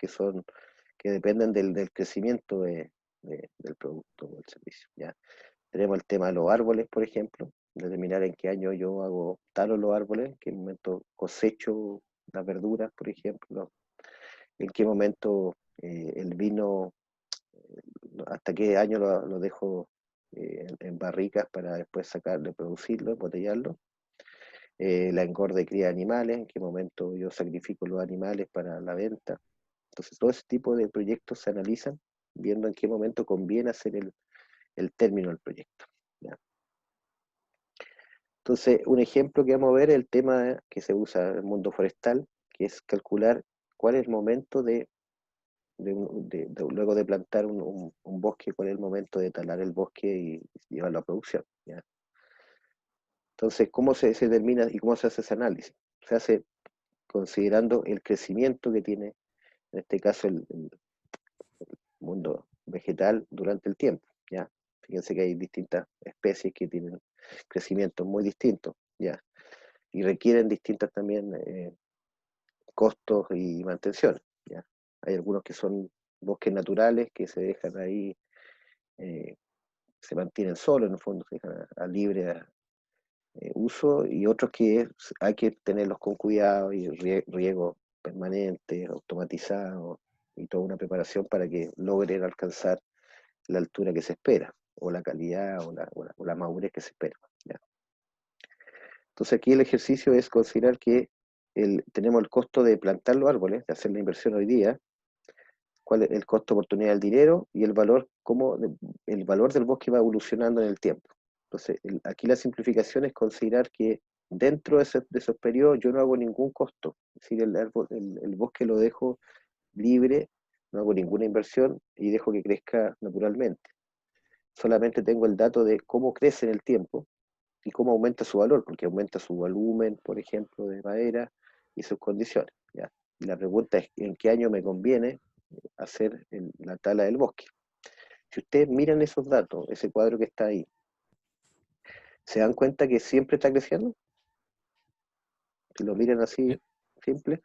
que dependen del crecimiento del producto o del servicio. ¿Ya? Tenemos el tema de los árboles, por ejemplo, determinar en qué año yo talo los árboles, en qué momento cosecho las verduras, por ejemplo, en qué momento el vino, hasta qué año lo dejo en barricas para después sacarlo, producirlo, embotellarlo. La engorda y cría de animales, en qué momento yo sacrifico los animales para la venta. Entonces, todo ese tipo de proyectos se analizan viendo en qué momento conviene hacer el término del proyecto. ¿Ya? Entonces, un ejemplo que vamos a ver es el tema que se usa en el mundo forestal, que es calcular cuál es el momento luego de plantar un bosque, cuál es el momento de talar el bosque y llevarlo a producción. ¿Ya? Entonces, ¿cómo se determina y cómo se hace ese análisis? Se hace considerando el crecimiento que tiene, en este caso, el mundo vegetal durante el tiempo. ¿Ya? Fíjense que hay distintas especies que tienen crecimientos muy distintos, ¿ya? Y requieren distintas también costos y mantención. ¿Ya? Hay algunos que son bosques naturales que se dejan ahí, se mantienen solos, en el fondo, se dejan a libre uso, y otros que hay que tenerlos con cuidado y riego permanente, automatizado, y toda una preparación para que logren alcanzar la altura que se espera, o la calidad, o la madurez que se espera. ¿Ya? Entonces aquí el ejercicio es considerar que tenemos el costo de plantar los árboles, de hacer la inversión hoy día, cuál es el costo de oportunidad del dinero y el valor del bosque va evolucionando en el tiempo. Entonces, aquí la simplificación es considerar que dentro de esos periodos yo no hago ningún costo. Es decir, el bosque lo dejo libre, no hago ninguna inversión y dejo que crezca naturalmente. Solamente tengo el dato de cómo crece en el tiempo y cómo aumenta su valor, porque aumenta su volumen, por ejemplo, de madera y sus condiciones. ¿Ya? Y la pregunta es, ¿en qué año me conviene hacer la tala del bosque? Si ustedes miran esos datos, ese cuadro que está ahí, ¿se dan cuenta que siempre está creciendo? Si lo miran así, simple,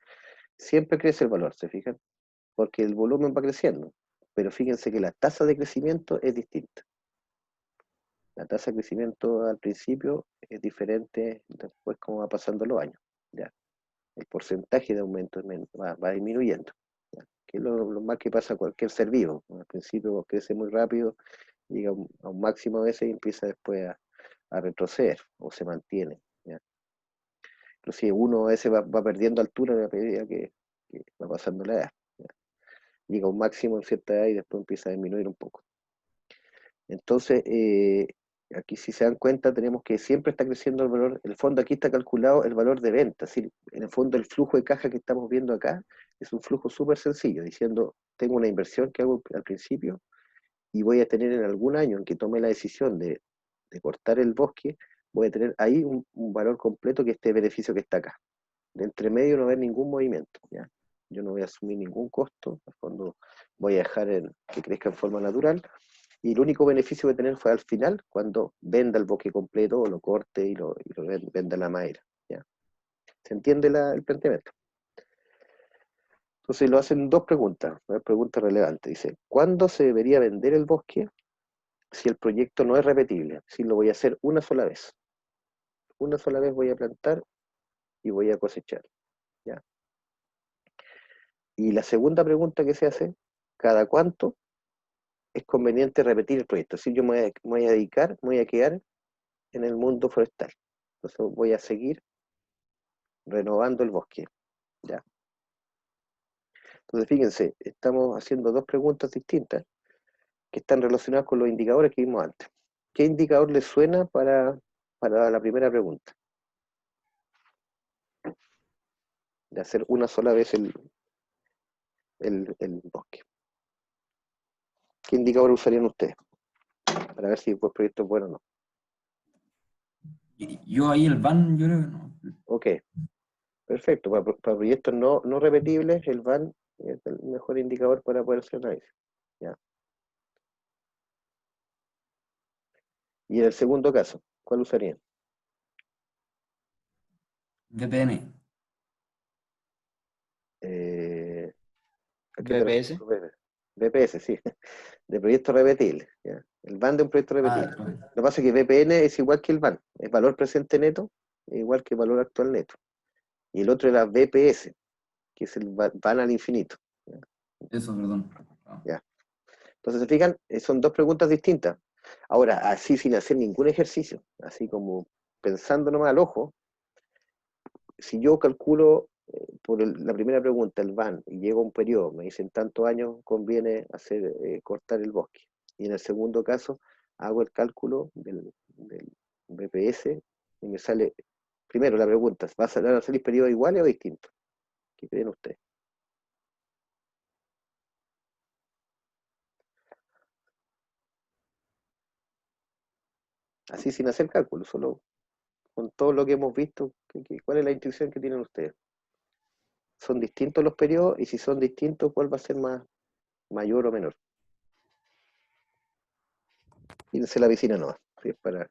siempre crece el valor, ¿se fijan? Porque el volumen va creciendo. Pero fíjense que la tasa de crecimiento es distinta. La tasa de crecimiento al principio es diferente después como va pasando los años. ¿Ya? El porcentaje de aumento va disminuyendo. ¿Ya? Que es lo más que pasa a cualquier ser vivo. Al principio crece muy rápido, llega a un máximo a veces y empieza después a retroceder o se mantiene. ¿Ya? Inclusive uno a veces va perdiendo altura a medida que va pasando la edad. ¿Ya? Llega a un máximo en cierta edad y después empieza a disminuir un poco. Entonces, aquí si se dan cuenta, tenemos que siempre está creciendo el valor, el fondo aquí está calculado el valor de venta, es decir, en el fondo el flujo de caja que estamos viendo acá es un flujo súper sencillo, diciendo, tengo una inversión que hago al principio y voy a tener en algún año en que tome la decisión de cortar el bosque, voy a tener ahí un valor completo que este beneficio que está acá. De entre medio no va a haber ningún movimiento, ¿ya? Yo no voy a asumir ningún costo, al fondo voy a dejar que crezca en forma natural, y el único beneficio que tener fue al final, cuando venda el bosque completo, o lo corte y lo venda la madera. ¿Ya? ¿Se entiende el planteamiento? Entonces lo hacen dos preguntas, una pregunta relevante. Dice, ¿cuándo se debería vender el bosque si el proyecto no es repetible? Si lo voy a hacer una sola vez. Una sola vez voy a plantar y voy a cosechar. ¿Ya? Y la segunda pregunta que se hace, ¿cada cuánto es conveniente repetir el proyecto? Si yo me voy a dedicar, me voy a quedar en el mundo forestal. Entonces voy a seguir renovando el bosque. ¿Ya? Entonces fíjense, estamos haciendo dos preguntas distintas que están relacionadas con los indicadores que vimos antes. ¿Qué indicador les suena para la primera pregunta? De hacer una sola vez el bosque. ¿Qué indicador usarían ustedes? Para ver si el proyecto es bueno o no. Yo ahí el van, yo creo que no. Ok, perfecto. Para proyectos no repetibles, el VAN es el mejor indicador para poder hacer análisis. ¿Ya? Y en el segundo caso, ¿cuál usarían? VPN. ¿A qué te refieres BPS. con VPS? VPS, sí, de proyecto repetible. ¿Ya? El VAN de un proyecto repetible. Bueno. Lo que pasa es que VPN es igual que el VAN, es valor presente neto, es igual que valor actual neto. Y el otro es la VPS, que es el VAN al infinito. ¿Ya? Eso, perdón. ¿Ya? Entonces, se fijan, son dos preguntas distintas. Ahora, así sin hacer ningún ejercicio, así como pensando nomás al ojo, si yo calculo por la primera pregunta, el VAN, y llego a un periodo, me dicen tantos años conviene hacer cortar el bosque. Y en el segundo caso, hago el cálculo del BPS y me sale, primero la pregunta, ¿van a salir periodos iguales o distintos? ¿Qué creen ustedes? Así sin hacer cálculo, solo con todo lo que hemos visto, ¿cuál es la intuición que tienen ustedes? ¿Son distintos los periodos? Y si son distintos, ¿cuál va a ser mayor o menor? Fíjense la vecina nomás, si es para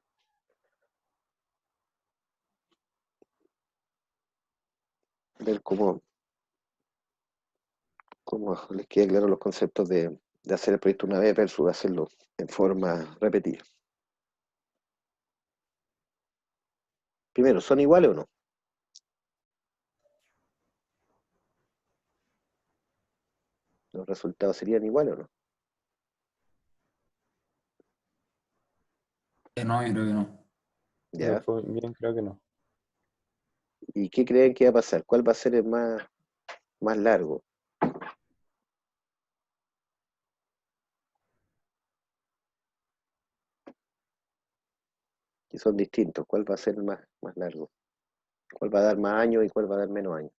ver cómo les queda claro los conceptos de hacer el proyecto una vez versus hacerlo en forma repetida. Primero, ¿son iguales o no? ¿Los resultados serían iguales o no? No, yo creo que no. ¿Ya? Bien, creo que no. ¿Y qué creen que va a pasar? ¿Cuál va a ser el más largo? Que son distintos. ¿Cuál va a ser el más largo? ¿Cuál va a dar más años y cuál va a dar menos años?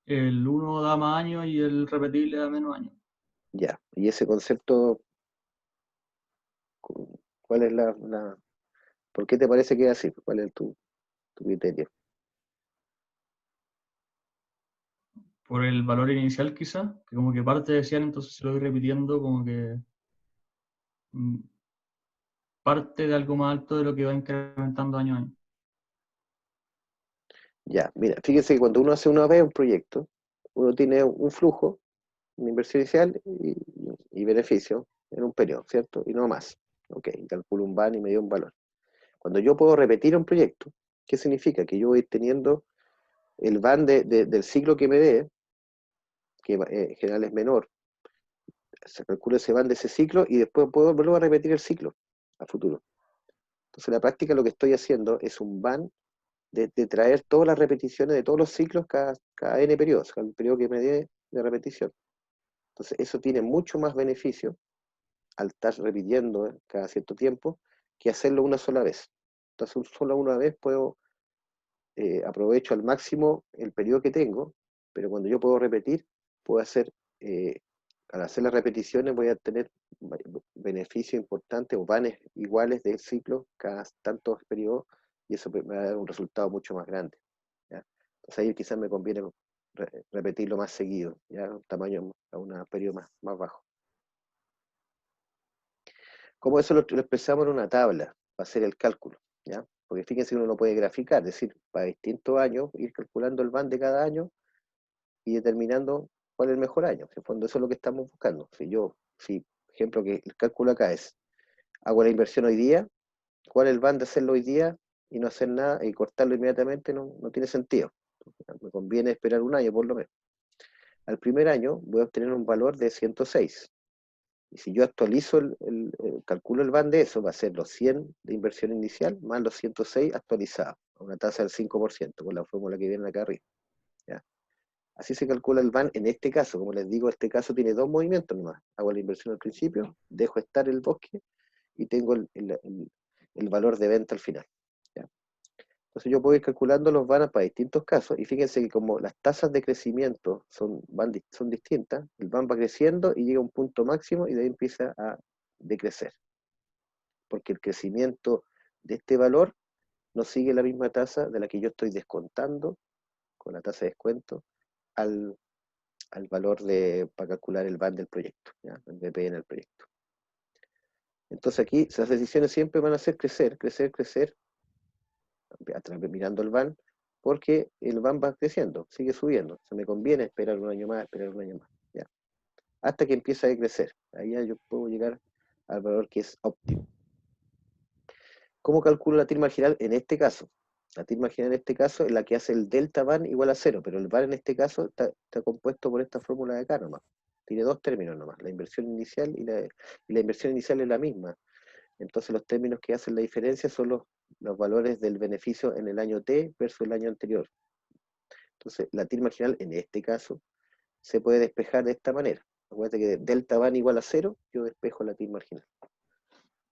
El uno da más años y el repetible da menos años. Ya. ¿Y ese concepto, cuál es ¿por qué te parece que es así? ¿Cuál es tu criterio? Por el valor inicial quizá, que como que parte de 100, entonces se lo voy repitiendo como que mm, parte de algo más alto de lo que va incrementando año a año. Ya, mira, fíjense que cuando uno hace una vez un proyecto, uno tiene un flujo, una inversión inicial y beneficio en un periodo, ¿cierto? Y no más. Ok, calculo un VAN y me dio un valor. Cuando yo puedo repetir un proyecto, ¿qué significa? Que yo voy teniendo el VAN del ciclo que me dé, que en general es menor, se calcula ese VAN de ese ciclo y después puedo volver a repetir el ciclo a futuro. Entonces, en la práctica lo que estoy haciendo es un VAN de traer todas las repeticiones de todos los ciclos cada N periodos, cada periodo que me dé de repetición. Entonces, eso tiene mucho más beneficio al estar repitiendo cada cierto tiempo que hacerlo una sola vez. Entonces, solo una vez aprovecho al máximo el periodo que tengo, pero cuando yo puedo repetir, puedo hacer, al hacer las repeticiones voy a tener beneficios importantes o vanes iguales del ciclo cada tantos periodos y eso me va a dar un resultado mucho más grande. ¿Ya? Entonces ahí quizás me conviene repetirlo más seguido, ya un tamaño a un periodo más bajo. Como eso lo expresamos en una tabla para hacer el cálculo, ¿ya? Porque fíjense que uno lo puede graficar, es decir, para distintos años, ir calculando el VAN de cada año y determinando cuál es el mejor año. En el fondo eso es lo que estamos buscando. Si ejemplo que el cálculo acá es, hago la inversión hoy día, ¿cuál es el VAN de hacerlo hoy día y no hacer nada y cortarlo inmediatamente? No tiene sentido. Me conviene esperar un año por lo menos. Al primer año voy a obtener un valor de 106. Y si yo actualizo, calculo el van de eso, va a ser los 100 de inversión inicial más los 106 actualizados, a una tasa del 5%, con la fórmula que viene acá arriba. ¿Ya? Así se calcula el van en este caso. Como les digo, este caso tiene dos movimientos nomás. Hago la inversión al principio, dejo estar el bosque y tengo el valor de venta al final. ¿Ya? Entonces yo puedo ir calculando los vanos para distintos casos, y fíjense que como las tasas de crecimiento son distintas, el van va creciendo y llega a un punto máximo y de ahí empieza a decrecer. Porque el crecimiento de este valor no sigue la misma tasa de la que yo estoy descontando con la tasa de descuento al valor para calcular el van del proyecto, ¿ya? El BP en el proyecto. Entonces aquí las decisiones siempre van a ser crecer, mirando el van, porque el van va creciendo, sigue subiendo. Se me conviene esperar un año más, ¿ya? Hasta que empieza a crecer. Ahí ya yo puedo llegar al valor que es óptimo. ¿Cómo calculo la TIR marginal en este caso? La TIR marginal en este caso es la que hace el delta van igual a 0, pero el van en este caso está compuesto por esta fórmula de acá nomás. Tiene dos términos nomás, la inversión inicial y la inversión inicial es la misma. Entonces los términos que hacen la diferencia son los valores del beneficio en el año T versus el año anterior. Entonces la TIR marginal en este caso se puede despejar de esta manera. Acuérdate que delta van igual a 0, yo despejo la TIR marginal.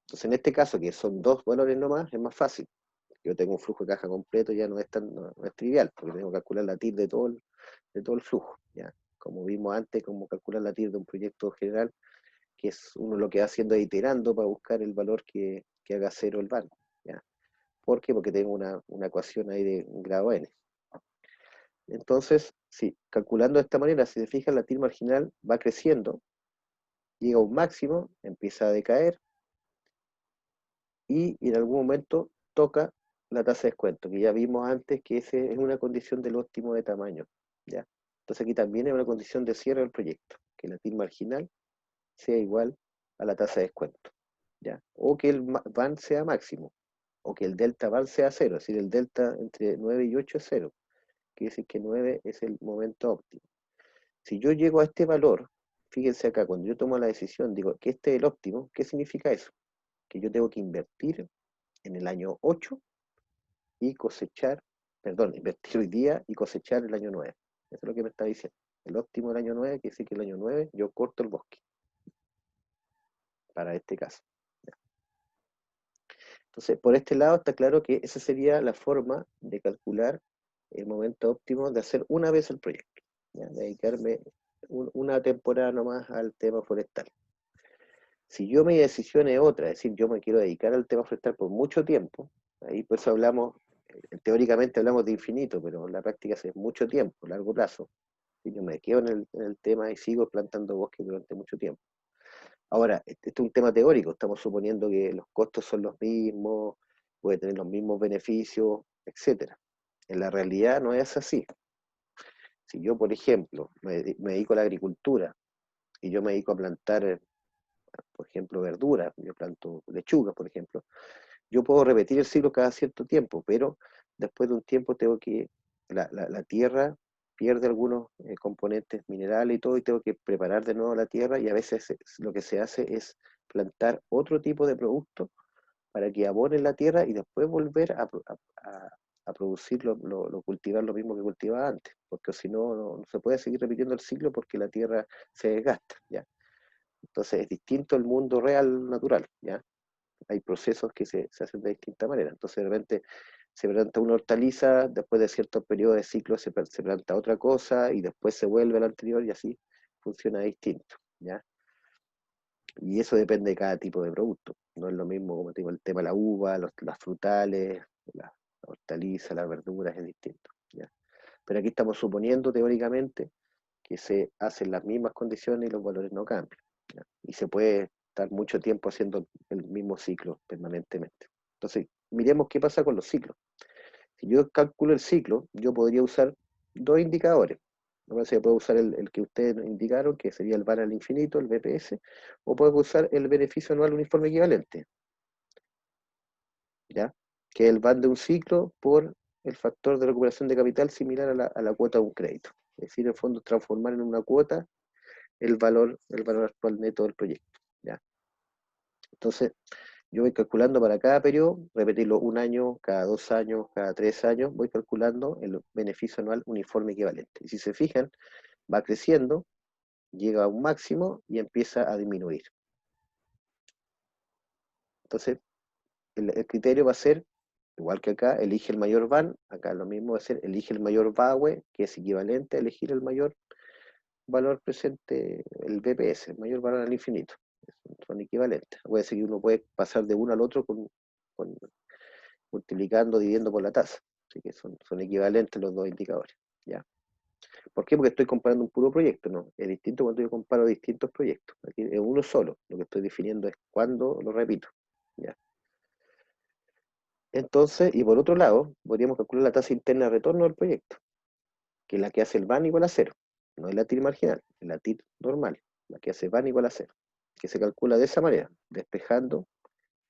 Entonces en este caso, que son dos valores nomás, es más fácil. Yo tengo un flujo de caja completo, ya no es trivial, porque tengo que calcular la TIR de todo el flujo, ¿ya? Como vimos antes, como calcular la TIR de un proyecto general, que es uno lo que va haciendo es iterando para buscar el valor que haga cero el van, ¿ya? ¿Por qué? Porque tengo una ecuación ahí de un grado n. Entonces, sí, calculando de esta manera, si se fijan, la TIR marginal va creciendo, llega a un máximo, empieza a decaer, y en algún momento toca la tasa de descuento, que ya vimos antes que ese es una condición del óptimo de tamaño, ¿ya? Entonces aquí también es una condición de cierre del proyecto, que la TIR marginal sea igual a la tasa de descuento, ¿ya? O que el van sea máximo, o que el delta van sea 0, es decir, el delta entre 9 y 8 es 0, quiere decir que 9 es el momento óptimo. Si yo llego a este valor, fíjense acá, cuando yo tomo la decisión, digo que este es el óptimo, ¿qué significa eso? Que yo tengo que invertir en el año 8 y invertir hoy día y cosechar el año 9. Eso es lo que me está diciendo. El óptimo del año 9 quiere decir que el año 9 yo corto el bosque. Para este caso. Entonces, por este lado está claro que esa sería la forma de calcular el momento óptimo de hacer una vez el proyecto. ¿Ya? Dedicarme una temporada nomás al tema forestal. Si yo mi decisión es otra, es decir, yo me quiero dedicar al tema forestal por mucho tiempo, ahí pues hablamos, teóricamente hablamos de infinito, pero en la práctica es mucho tiempo, largo plazo. Si yo me quedo en el tema y sigo plantando bosques durante mucho tiempo. Ahora, este es un tema teórico, estamos suponiendo que los costos son los mismos, puede tener los mismos beneficios, etc. En la realidad no es así. Si yo, por ejemplo, me dedico a la agricultura y yo me dedico a plantar, por ejemplo, verduras, yo planto lechugas, por ejemplo, yo puedo repetir el ciclo cada cierto tiempo, pero después de un tiempo la tierra pierde algunos componentes minerales y todo, y tengo que preparar de nuevo la tierra, y a veces lo que se hace es plantar otro tipo de producto para que abone la tierra y después volver a producir, cultivar lo mismo que cultivaba antes, porque si no, no se puede seguir repitiendo el ciclo porque la tierra se desgasta, ¿ya? Entonces es distinto el mundo real natural, ¿ya? Hay procesos que se hacen de distinta manera. Entonces, de repente, se planta una hortaliza, después de cierto periodo de ciclo se planta otra cosa, y después se vuelve a la anterior, y así funciona distinto, ¿ya? Y eso depende de cada tipo de producto. No es lo mismo, como te digo, el tema de la uva, las frutales, la hortaliza, las verduras, es distinto, ¿ya? Pero aquí estamos suponiendo, teóricamente, que se hacen las mismas condiciones y los valores no cambian, ¿ya? Y se puede estar mucho tiempo haciendo el mismo ciclo permanentemente. Entonces, miremos qué pasa con los ciclos. Si yo calculo el ciclo, yo podría usar dos indicadores. No sé, puedo usar el que ustedes indicaron, que sería el van al infinito, el BPS, o puedo usar el beneficio anual uniforme equivalente, ¿ya? Que es el van de un ciclo por el factor de recuperación de capital similar a la cuota de un crédito. Es decir, en el fondo, transformar en una cuota el valor actual neto del proyecto, Entonces, yo voy calculando para cada periodo, repetirlo un año, cada 2 años, cada 3 años, voy calculando el beneficio anual uniforme equivalente. Y si se fijan, va creciendo, llega a un máximo y empieza a disminuir. Entonces, el criterio va a ser, igual que acá, elige el mayor VAN, acá lo mismo va a ser, elige el mayor VAWE, que es equivalente a elegir el mayor valor presente, el BPS, el mayor valor al infinito. Son equivalentes. Puede ser que uno puede pasar de uno al otro multiplicando, dividiendo por la tasa. Así que son equivalentes los dos indicadores. ¿Ya? ¿Por qué? Porque estoy comparando un puro proyecto, ¿no? Es distinto cuando yo comparo distintos proyectos. Aquí es uno solo. Lo que estoy definiendo es cuándo lo repito. ¿Ya? Entonces, y por otro lado, podríamos calcular la tasa interna de retorno del proyecto, que es la que hace el VAN igual a cero. No es la TIR marginal, es la TIR normal, la que hace VAN igual a cero, que se calcula de esa manera, despejando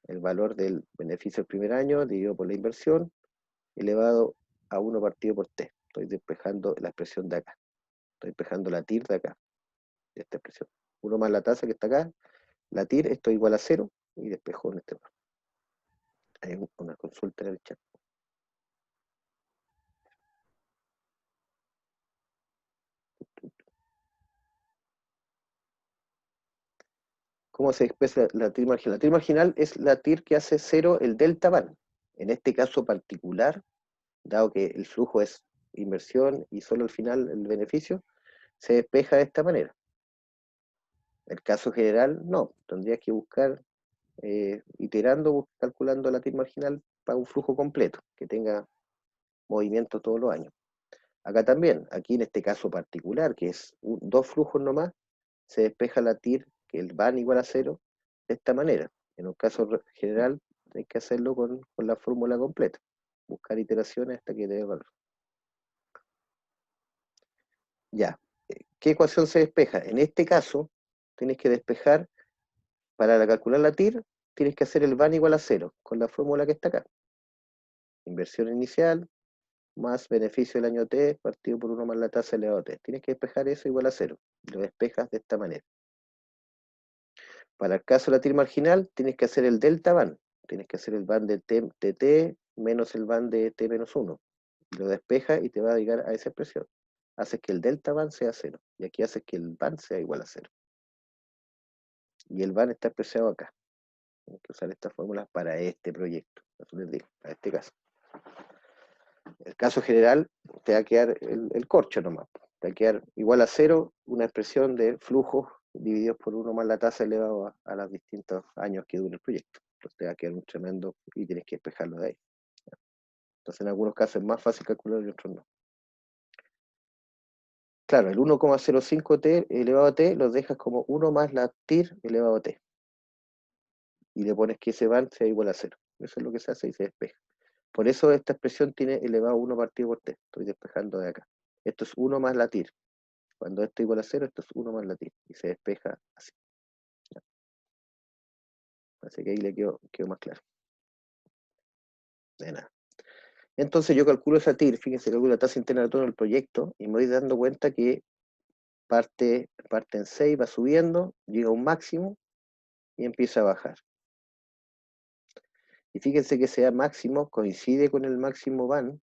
el valor del beneficio del primer año dividido por la inversión, elevado a 1 partido por T. Estoy despejando la expresión de acá. Estoy despejando la TIR de acá, de esta expresión. 1 más la tasa que está acá, la TIR, esto igual a 0, y despejo en este valor. Hay una consulta en el chat. ¿Cómo se expresa la TIR marginal? La TIR marginal es la TIR que hace 0 el delta VAN. En este caso particular, dado que el flujo es inversión y solo al final el beneficio, se despeja de esta manera. El caso general, no. Tendrías que buscar, iterando, calculando la TIR marginal para un flujo completo, que tenga movimiento todos los años. Acá también, aquí en este caso particular, que es dos flujos nomás, se despeja la TIR, que el VAN igual a 0, de esta manera. En un caso general, hay que hacerlo con la fórmula completa. Buscar iteraciones hasta que dé valor. Ya. ¿Qué ecuación se despeja? En este caso, tienes que despejar, para calcular la TIR, tienes que hacer el VAN igual a 0, con la fórmula que está acá. Inversión inicial, más beneficio del año T, partido por 1 más la tasa elevado a T. Tienes que despejar eso igual a 0. Lo despejas de esta manera. Para el caso de la TIR marginal, tienes que hacer el delta VAN. Tienes que hacer el VAN de T menos el VAN de T menos 1. Lo despejas y te va a llegar a esa expresión. Haces que el delta VAN sea 0. Y aquí haces que el VAN sea igual a 0. Y el VAN está expresado acá. Tienes que usar estas fórmulas para este proyecto. Eso les digo, para este caso. El caso general te va a quedar el corcho nomás. Te va a quedar igual a 0 una expresión de flujos divididos por 1 más la tasa elevado a los distintos años que dure el proyecto. Entonces te va a quedar un tremendo y tienes que despejarlo de ahí. Entonces en algunos casos es más fácil calcular y en otros no. Claro, el 1,05t elevado a t lo dejas como 1 más la TIR elevado a t. Y le pones que ese VAN sea igual a 0. Eso es lo que se hace y se despeja. Por eso esta expresión tiene elevado a 1 partido por t. Estoy despejando de acá. Esto es 1 más la TIR. Cuando esto igual a 0, esto es 1 más la TIR. Y se despeja así. ¿Ya? Así que ahí le quedó más claro. De nada. Entonces yo calculo esa TIR, fíjense, calculo la tasa interna de retorno del proyecto y me voy dando cuenta que parte en 6, va subiendo, llega a un máximo y empieza a bajar. Y fíjense que ese máximo coincide con el máximo VAN,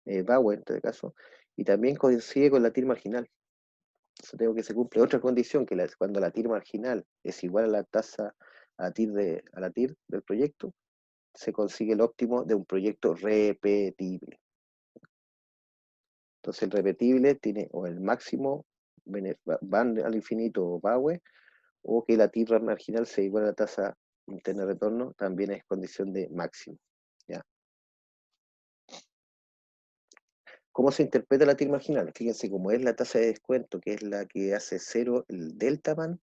VAWE en este caso, y también coincide con la TIR marginal. Entonces tengo que se cumple otra condición, que cuando la TIR marginal es igual a la tasa, a la TIR del proyecto, se consigue el óptimo de un proyecto repetible. Entonces el repetible tiene o el máximo VAN al infinito o VAWE, o que la TIR marginal sea igual a la tasa interna de retorno, también es condición de máximo. ¿Ya? ¿Cómo se interpreta la TIR marginal? Fíjense, como es la tasa de descuento, que es la que hace 0 el delta VAN,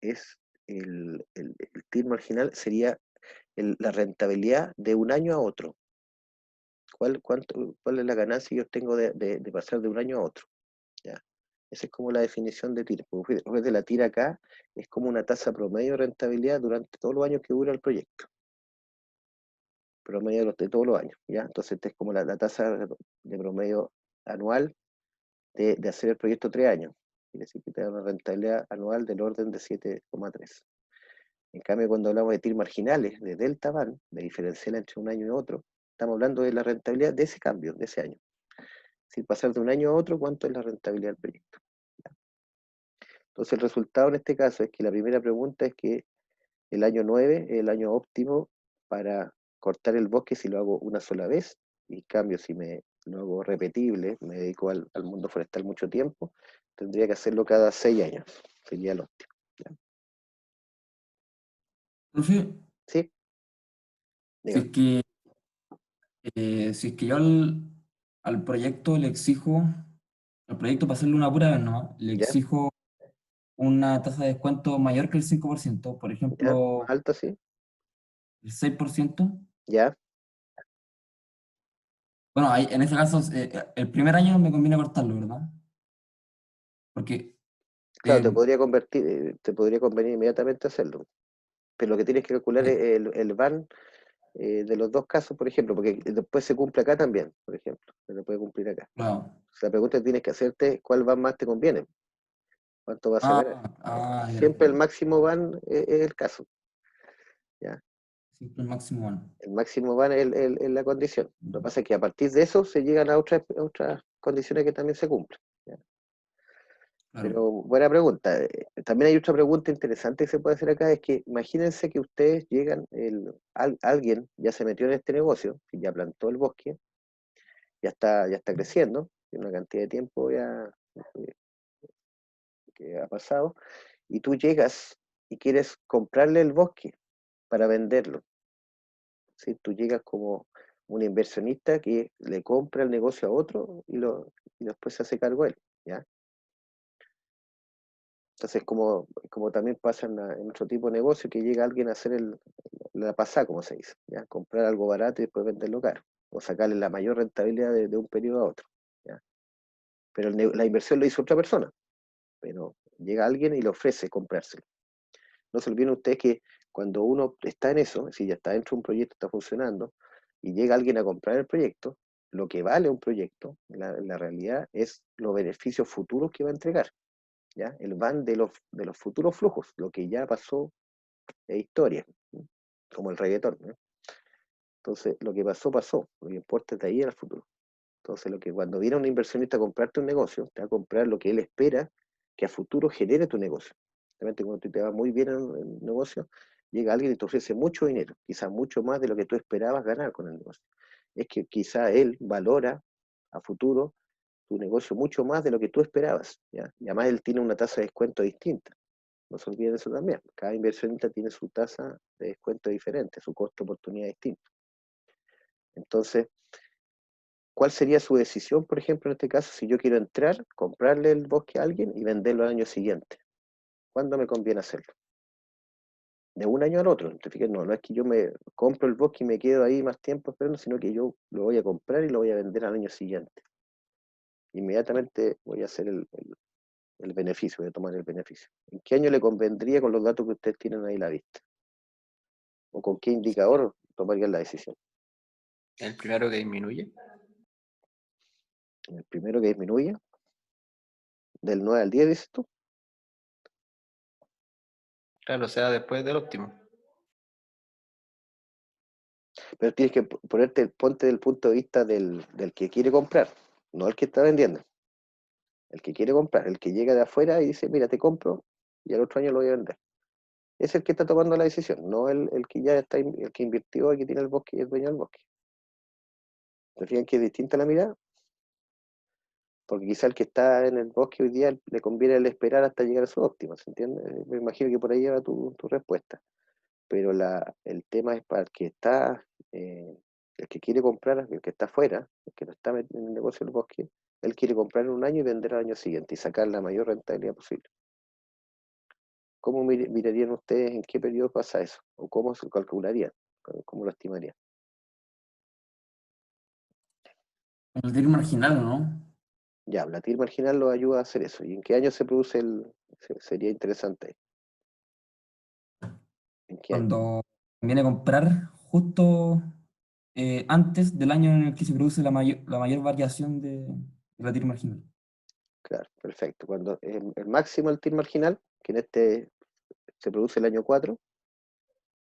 es el TIR marginal sería la rentabilidad de un año a otro. ¿Cuál es la ganancia que yo tengo de pasar de un año a otro? ¿Ya? Esa es como la definición de TIR. Porque de la TIR acá es como una tasa promedio de rentabilidad durante todos los años que dura el proyecto. Promedio de todos los años. ¿Ya? Entonces esta es como la tasa de promedio anual de hacer el proyecto 3 años. Quiere decir que te da una rentabilidad anual del orden de 7,3. En cambio, cuando hablamos de TIR marginales, de delta van, de diferencial entre un año y otro, estamos hablando de la rentabilidad de ese cambio, de ese año. Si pasar de un año a otro, ¿cuánto es la rentabilidad del proyecto? Entonces, el resultado en este caso es que la primera pregunta es que el año 9 es el año óptimo para cortar el bosque si lo hago una sola vez, y en cambio si lo hago repetible, me dedico al mundo forestal mucho tiempo, tendría que hacerlo cada 6 años, sería lo óptimo. Profe, ¿Sí? si Diga. es que, si es que yo al proyecto le exijo, al proyecto para hacerle una pura vez, ¿no? Le ¿Ya? exijo una tasa de descuento mayor que el 5%, por ¿Ya? ejemplo, ¿Más alto, sí? el 6%. ¿Ya? Bueno, ahí, en ese caso, el primer año me conviene cortarlo, ¿verdad? Porque, Claro, eh, te podría convenir inmediatamente hacerlo, pero lo que tienes que calcular eh, es el VAN de los dos casos, por ejemplo, porque después se cumple acá también, por ejemplo, se puede cumplir acá. claro. La pregunta que tienes que hacerte es cuál VAN más te conviene, cuánto vas a ganar. Ya. Siempre el máximo VAN es el caso, ¿ya? Siempre el máximo bueno. El máximo VAN es la condición. Lo que pasa es que a partir de eso se llegan a otras condiciones que también se cumplen, ¿ya? Claro. Pero buena pregunta. También hay otra pregunta interesante que se puede hacer acá, es que imagínense que ustedes llegan, alguien ya se metió en este negocio, que ya plantó el bosque, ya está creciendo, tiene una cantidad de tiempo ya eh, que ha pasado, y tú llegas y quieres comprarle el bosque para venderlo, ¿sí? Tú llegas como un inversionista que le compra el negocio a otro y después se hace cargo él, ¿ya? Entonces, como también pasa en otro tipo de negocio, que llega alguien a hacer la pasada, como se dice, ¿ya? Comprar algo barato y después venderlo caro, o sacarle la mayor rentabilidad de un periodo a otro, ¿ya? Pero la inversión lo hizo otra persona, pero llega alguien y le ofrece comprárselo. No se olviden ustedes que cuando uno está en eso, si ya está dentro de un proyecto, está funcionando, y llega alguien a comprar el proyecto, lo que vale un proyecto, en la realidad, es los beneficios futuros que va a entregar, ¿ya? El van de los futuros flujos, lo que ya pasó es historia, ¿no? Como el reggaetón, ¿no? Entonces, lo que pasó, pasó, lo que importa es de ahí al futuro. Entonces, lo que cuando viene un inversionista a comprarte un negocio, te va a comprar lo que él espera que a futuro genere tu negocio. Realmente cuando te va muy bien en el negocio, llega alguien y te ofrece mucho dinero, quizás mucho más de lo que tú esperabas ganar con el negocio. Es que quizá él valora a futuro tu negocio mucho más de lo que tú esperabas, ¿ya? Y además él tiene una tasa de descuento distinta. No se olviden eso también. Cada inversionista tiene su tasa de descuento diferente, su costo de oportunidad distinto. Entonces, ¿cuál sería su decisión, por ejemplo, en este caso, si yo quiero entrar, comprarle el bosque a alguien y venderlo al año siguiente? ¿Cuándo me conviene hacerlo? De un año al otro. ¿Te fijas? No, no es que yo me compro el bosque y me quedo ahí más tiempo esperando, sino que yo lo voy a comprar y lo voy a vender al año siguiente. Inmediatamente voy a hacer el beneficio, voy a tomar el beneficio. ¿En qué año le convendría con los datos que ustedes tienen ahí a la vista? ¿O con qué indicador tomarían la decisión? El primero que disminuye. El primero que disminuye, del 9 al 10, dices tú. Claro, o sea, después del óptimo. Pero tienes que ponte del punto de vista del que quiere comprar, no el que está vendiendo. El que quiere comprar, el que llega de afuera y dice, mira, te compro y al otro año lo voy a vender. Es el que está tomando la decisión, no el que ya está, el que invirtió, el que tiene el bosque y es dueño del bosque. ¿Se fijan que es distinta la mirada? Porque quizá el que está en el bosque hoy día le conviene el esperar hasta llegar a su óptima, ¿se entiende? Me imagino que por ahí va tu respuesta. Pero el tema es para el que está, el que quiere comprar, el que está afuera, el que no está en el negocio del bosque, él quiere comprar en un año y vender al año siguiente y sacar la mayor rentabilidad posible. ¿Cómo mirarían ustedes en qué periodo pasa eso? ¿O cómo se calcularían? ¿Cómo lo estimarían? El TIR marginal, ¿no? Ya, la TIR marginal lo ayuda a hacer eso. ¿Y en qué año se produce sería interesante? ¿En qué año? Cuando conviene comprar justo antes del año en el que se produce la mayor variación de la TIR marginal. Claro, perfecto. Cuando el máximo del TIR marginal, que en este se produce el año 4,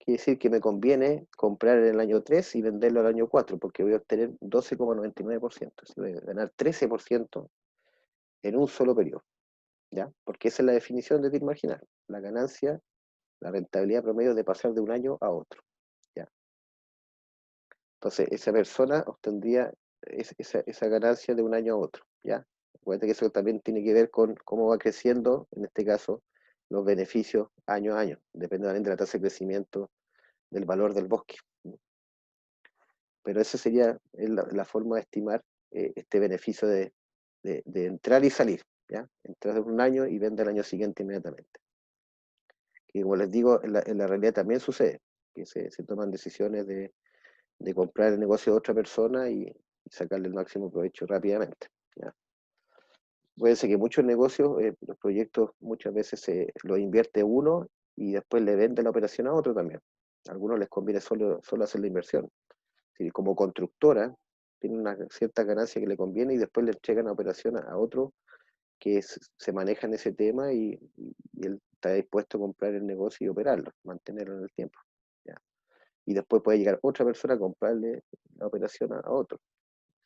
quiere decir que me conviene comprar en el año 3 y venderlo al año 4, porque voy a obtener 12,99%. Voy a ganar 13% en un solo periodo, ¿ya? Porque esa es la definición de TIR marginal, la ganancia, la rentabilidad promedio de pasar de un año a otro, ¿ya? Entonces, esa persona obtendría esa ganancia de un año a otro, ¿ya? Acuérdate que eso también tiene que ver con cómo va creciendo, en este caso, los beneficios año a año, depende también de la tasa de crecimiento del valor del bosque. Pero esa sería la forma de estimar este beneficio de entrar y salir, ¿ya? Entrar un año y vender el año siguiente inmediatamente. Y como les digo, en la realidad también sucede, que se toman decisiones de comprar el negocio de otra persona y sacarle el máximo provecho rápidamente, ¿ya? Puede ser que muchos negocios, los proyectos muchas veces los invierte uno y después le vende la operación a otro también. A algunos les conviene solo hacer la inversión. Si como constructora tiene una cierta ganancia que le conviene y después le entregan la operación a otro que se maneja en ese tema y él está dispuesto a comprar el negocio y operarlo, mantenerlo en el tiempo, ¿ya? Y después puede llegar otra persona a comprarle la operación a otro.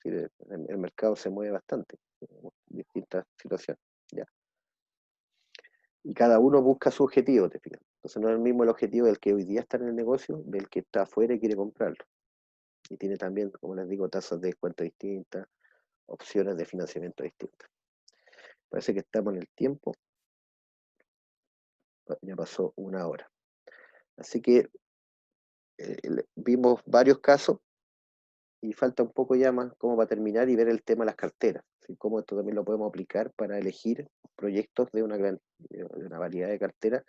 Es decir, el mercado se mueve bastante en distintas situaciones, ¿ya? Y cada uno busca su objetivo, ¿te fijas? Entonces no es el mismo el objetivo del que hoy día está en el negocio, del que está afuera y quiere comprarlo. Y tiene también, como les digo, tasas de descuento distintas, opciones de financiamiento distintas. Parece que estamos en el tiempo. Ya pasó 1 hora. Así que vimos varios casos y falta un poco ya más como para terminar y ver el tema de las carteras, ¿sí? Cómo esto también lo podemos aplicar para elegir proyectos de una variedad de carteras,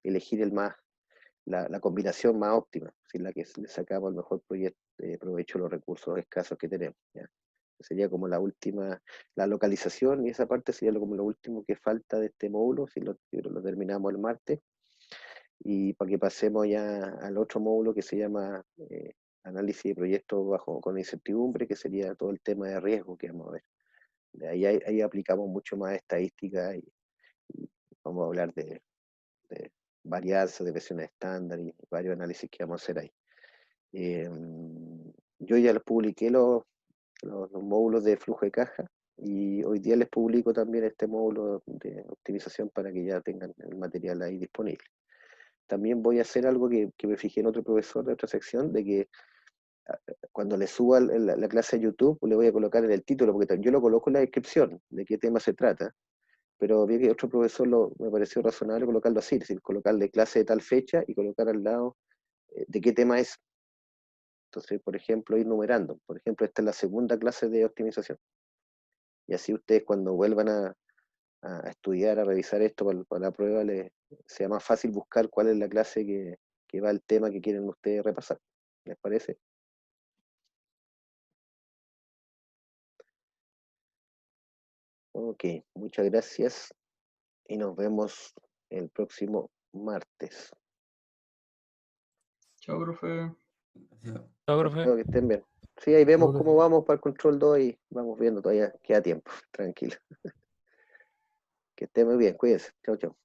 elegir la combinación más óptima, ¿sí? La que le sacamos el mejor provecho a los recursos escasos que tenemos, ¿ya? Sería como la última, la localización, y esa parte sería como lo último que falta de este módulo, si lo terminamos el martes, y para que pasemos ya al otro módulo que se llama análisis de proyectos con incertidumbre, que sería todo el tema de riesgo que vamos a ver. De ahí aplicamos mucho más estadística y vamos a hablar de varianza, de versiones estándar y varios análisis que vamos a hacer ahí. Yo ya les publiqué los módulos de flujo de caja y hoy día les publico también este módulo de optimización para que ya tengan el material ahí disponible. También voy a hacer algo que me fijé en otro profesor de otra sección, de que cuando le suba la clase a YouTube, le voy a colocar en el título, porque yo lo coloco en la descripción de qué tema se trata, pero vi que otro profesor me pareció razonable colocarlo así, es decir, colocarle clase de tal fecha y colocar al lado de qué tema es. Entonces, por ejemplo, ir numerando. Por ejemplo, esta es la segunda clase de optimización. Y así ustedes cuando vuelvan a estudiar, a revisar esto para la prueba, les sea más fácil buscar cuál es la clase que va al tema que quieren ustedes repasar. ¿Les parece? Ok, muchas gracias y nos vemos el próximo martes. Chao, profe. Gracias. Chao, profe. Espero que estén bien. Sí, ahí vemos Seguro. cómo vamos para el control 2 y vamos viendo, todavía queda tiempo, tranquilo. Que estén muy bien, cuídense. Chao, chao.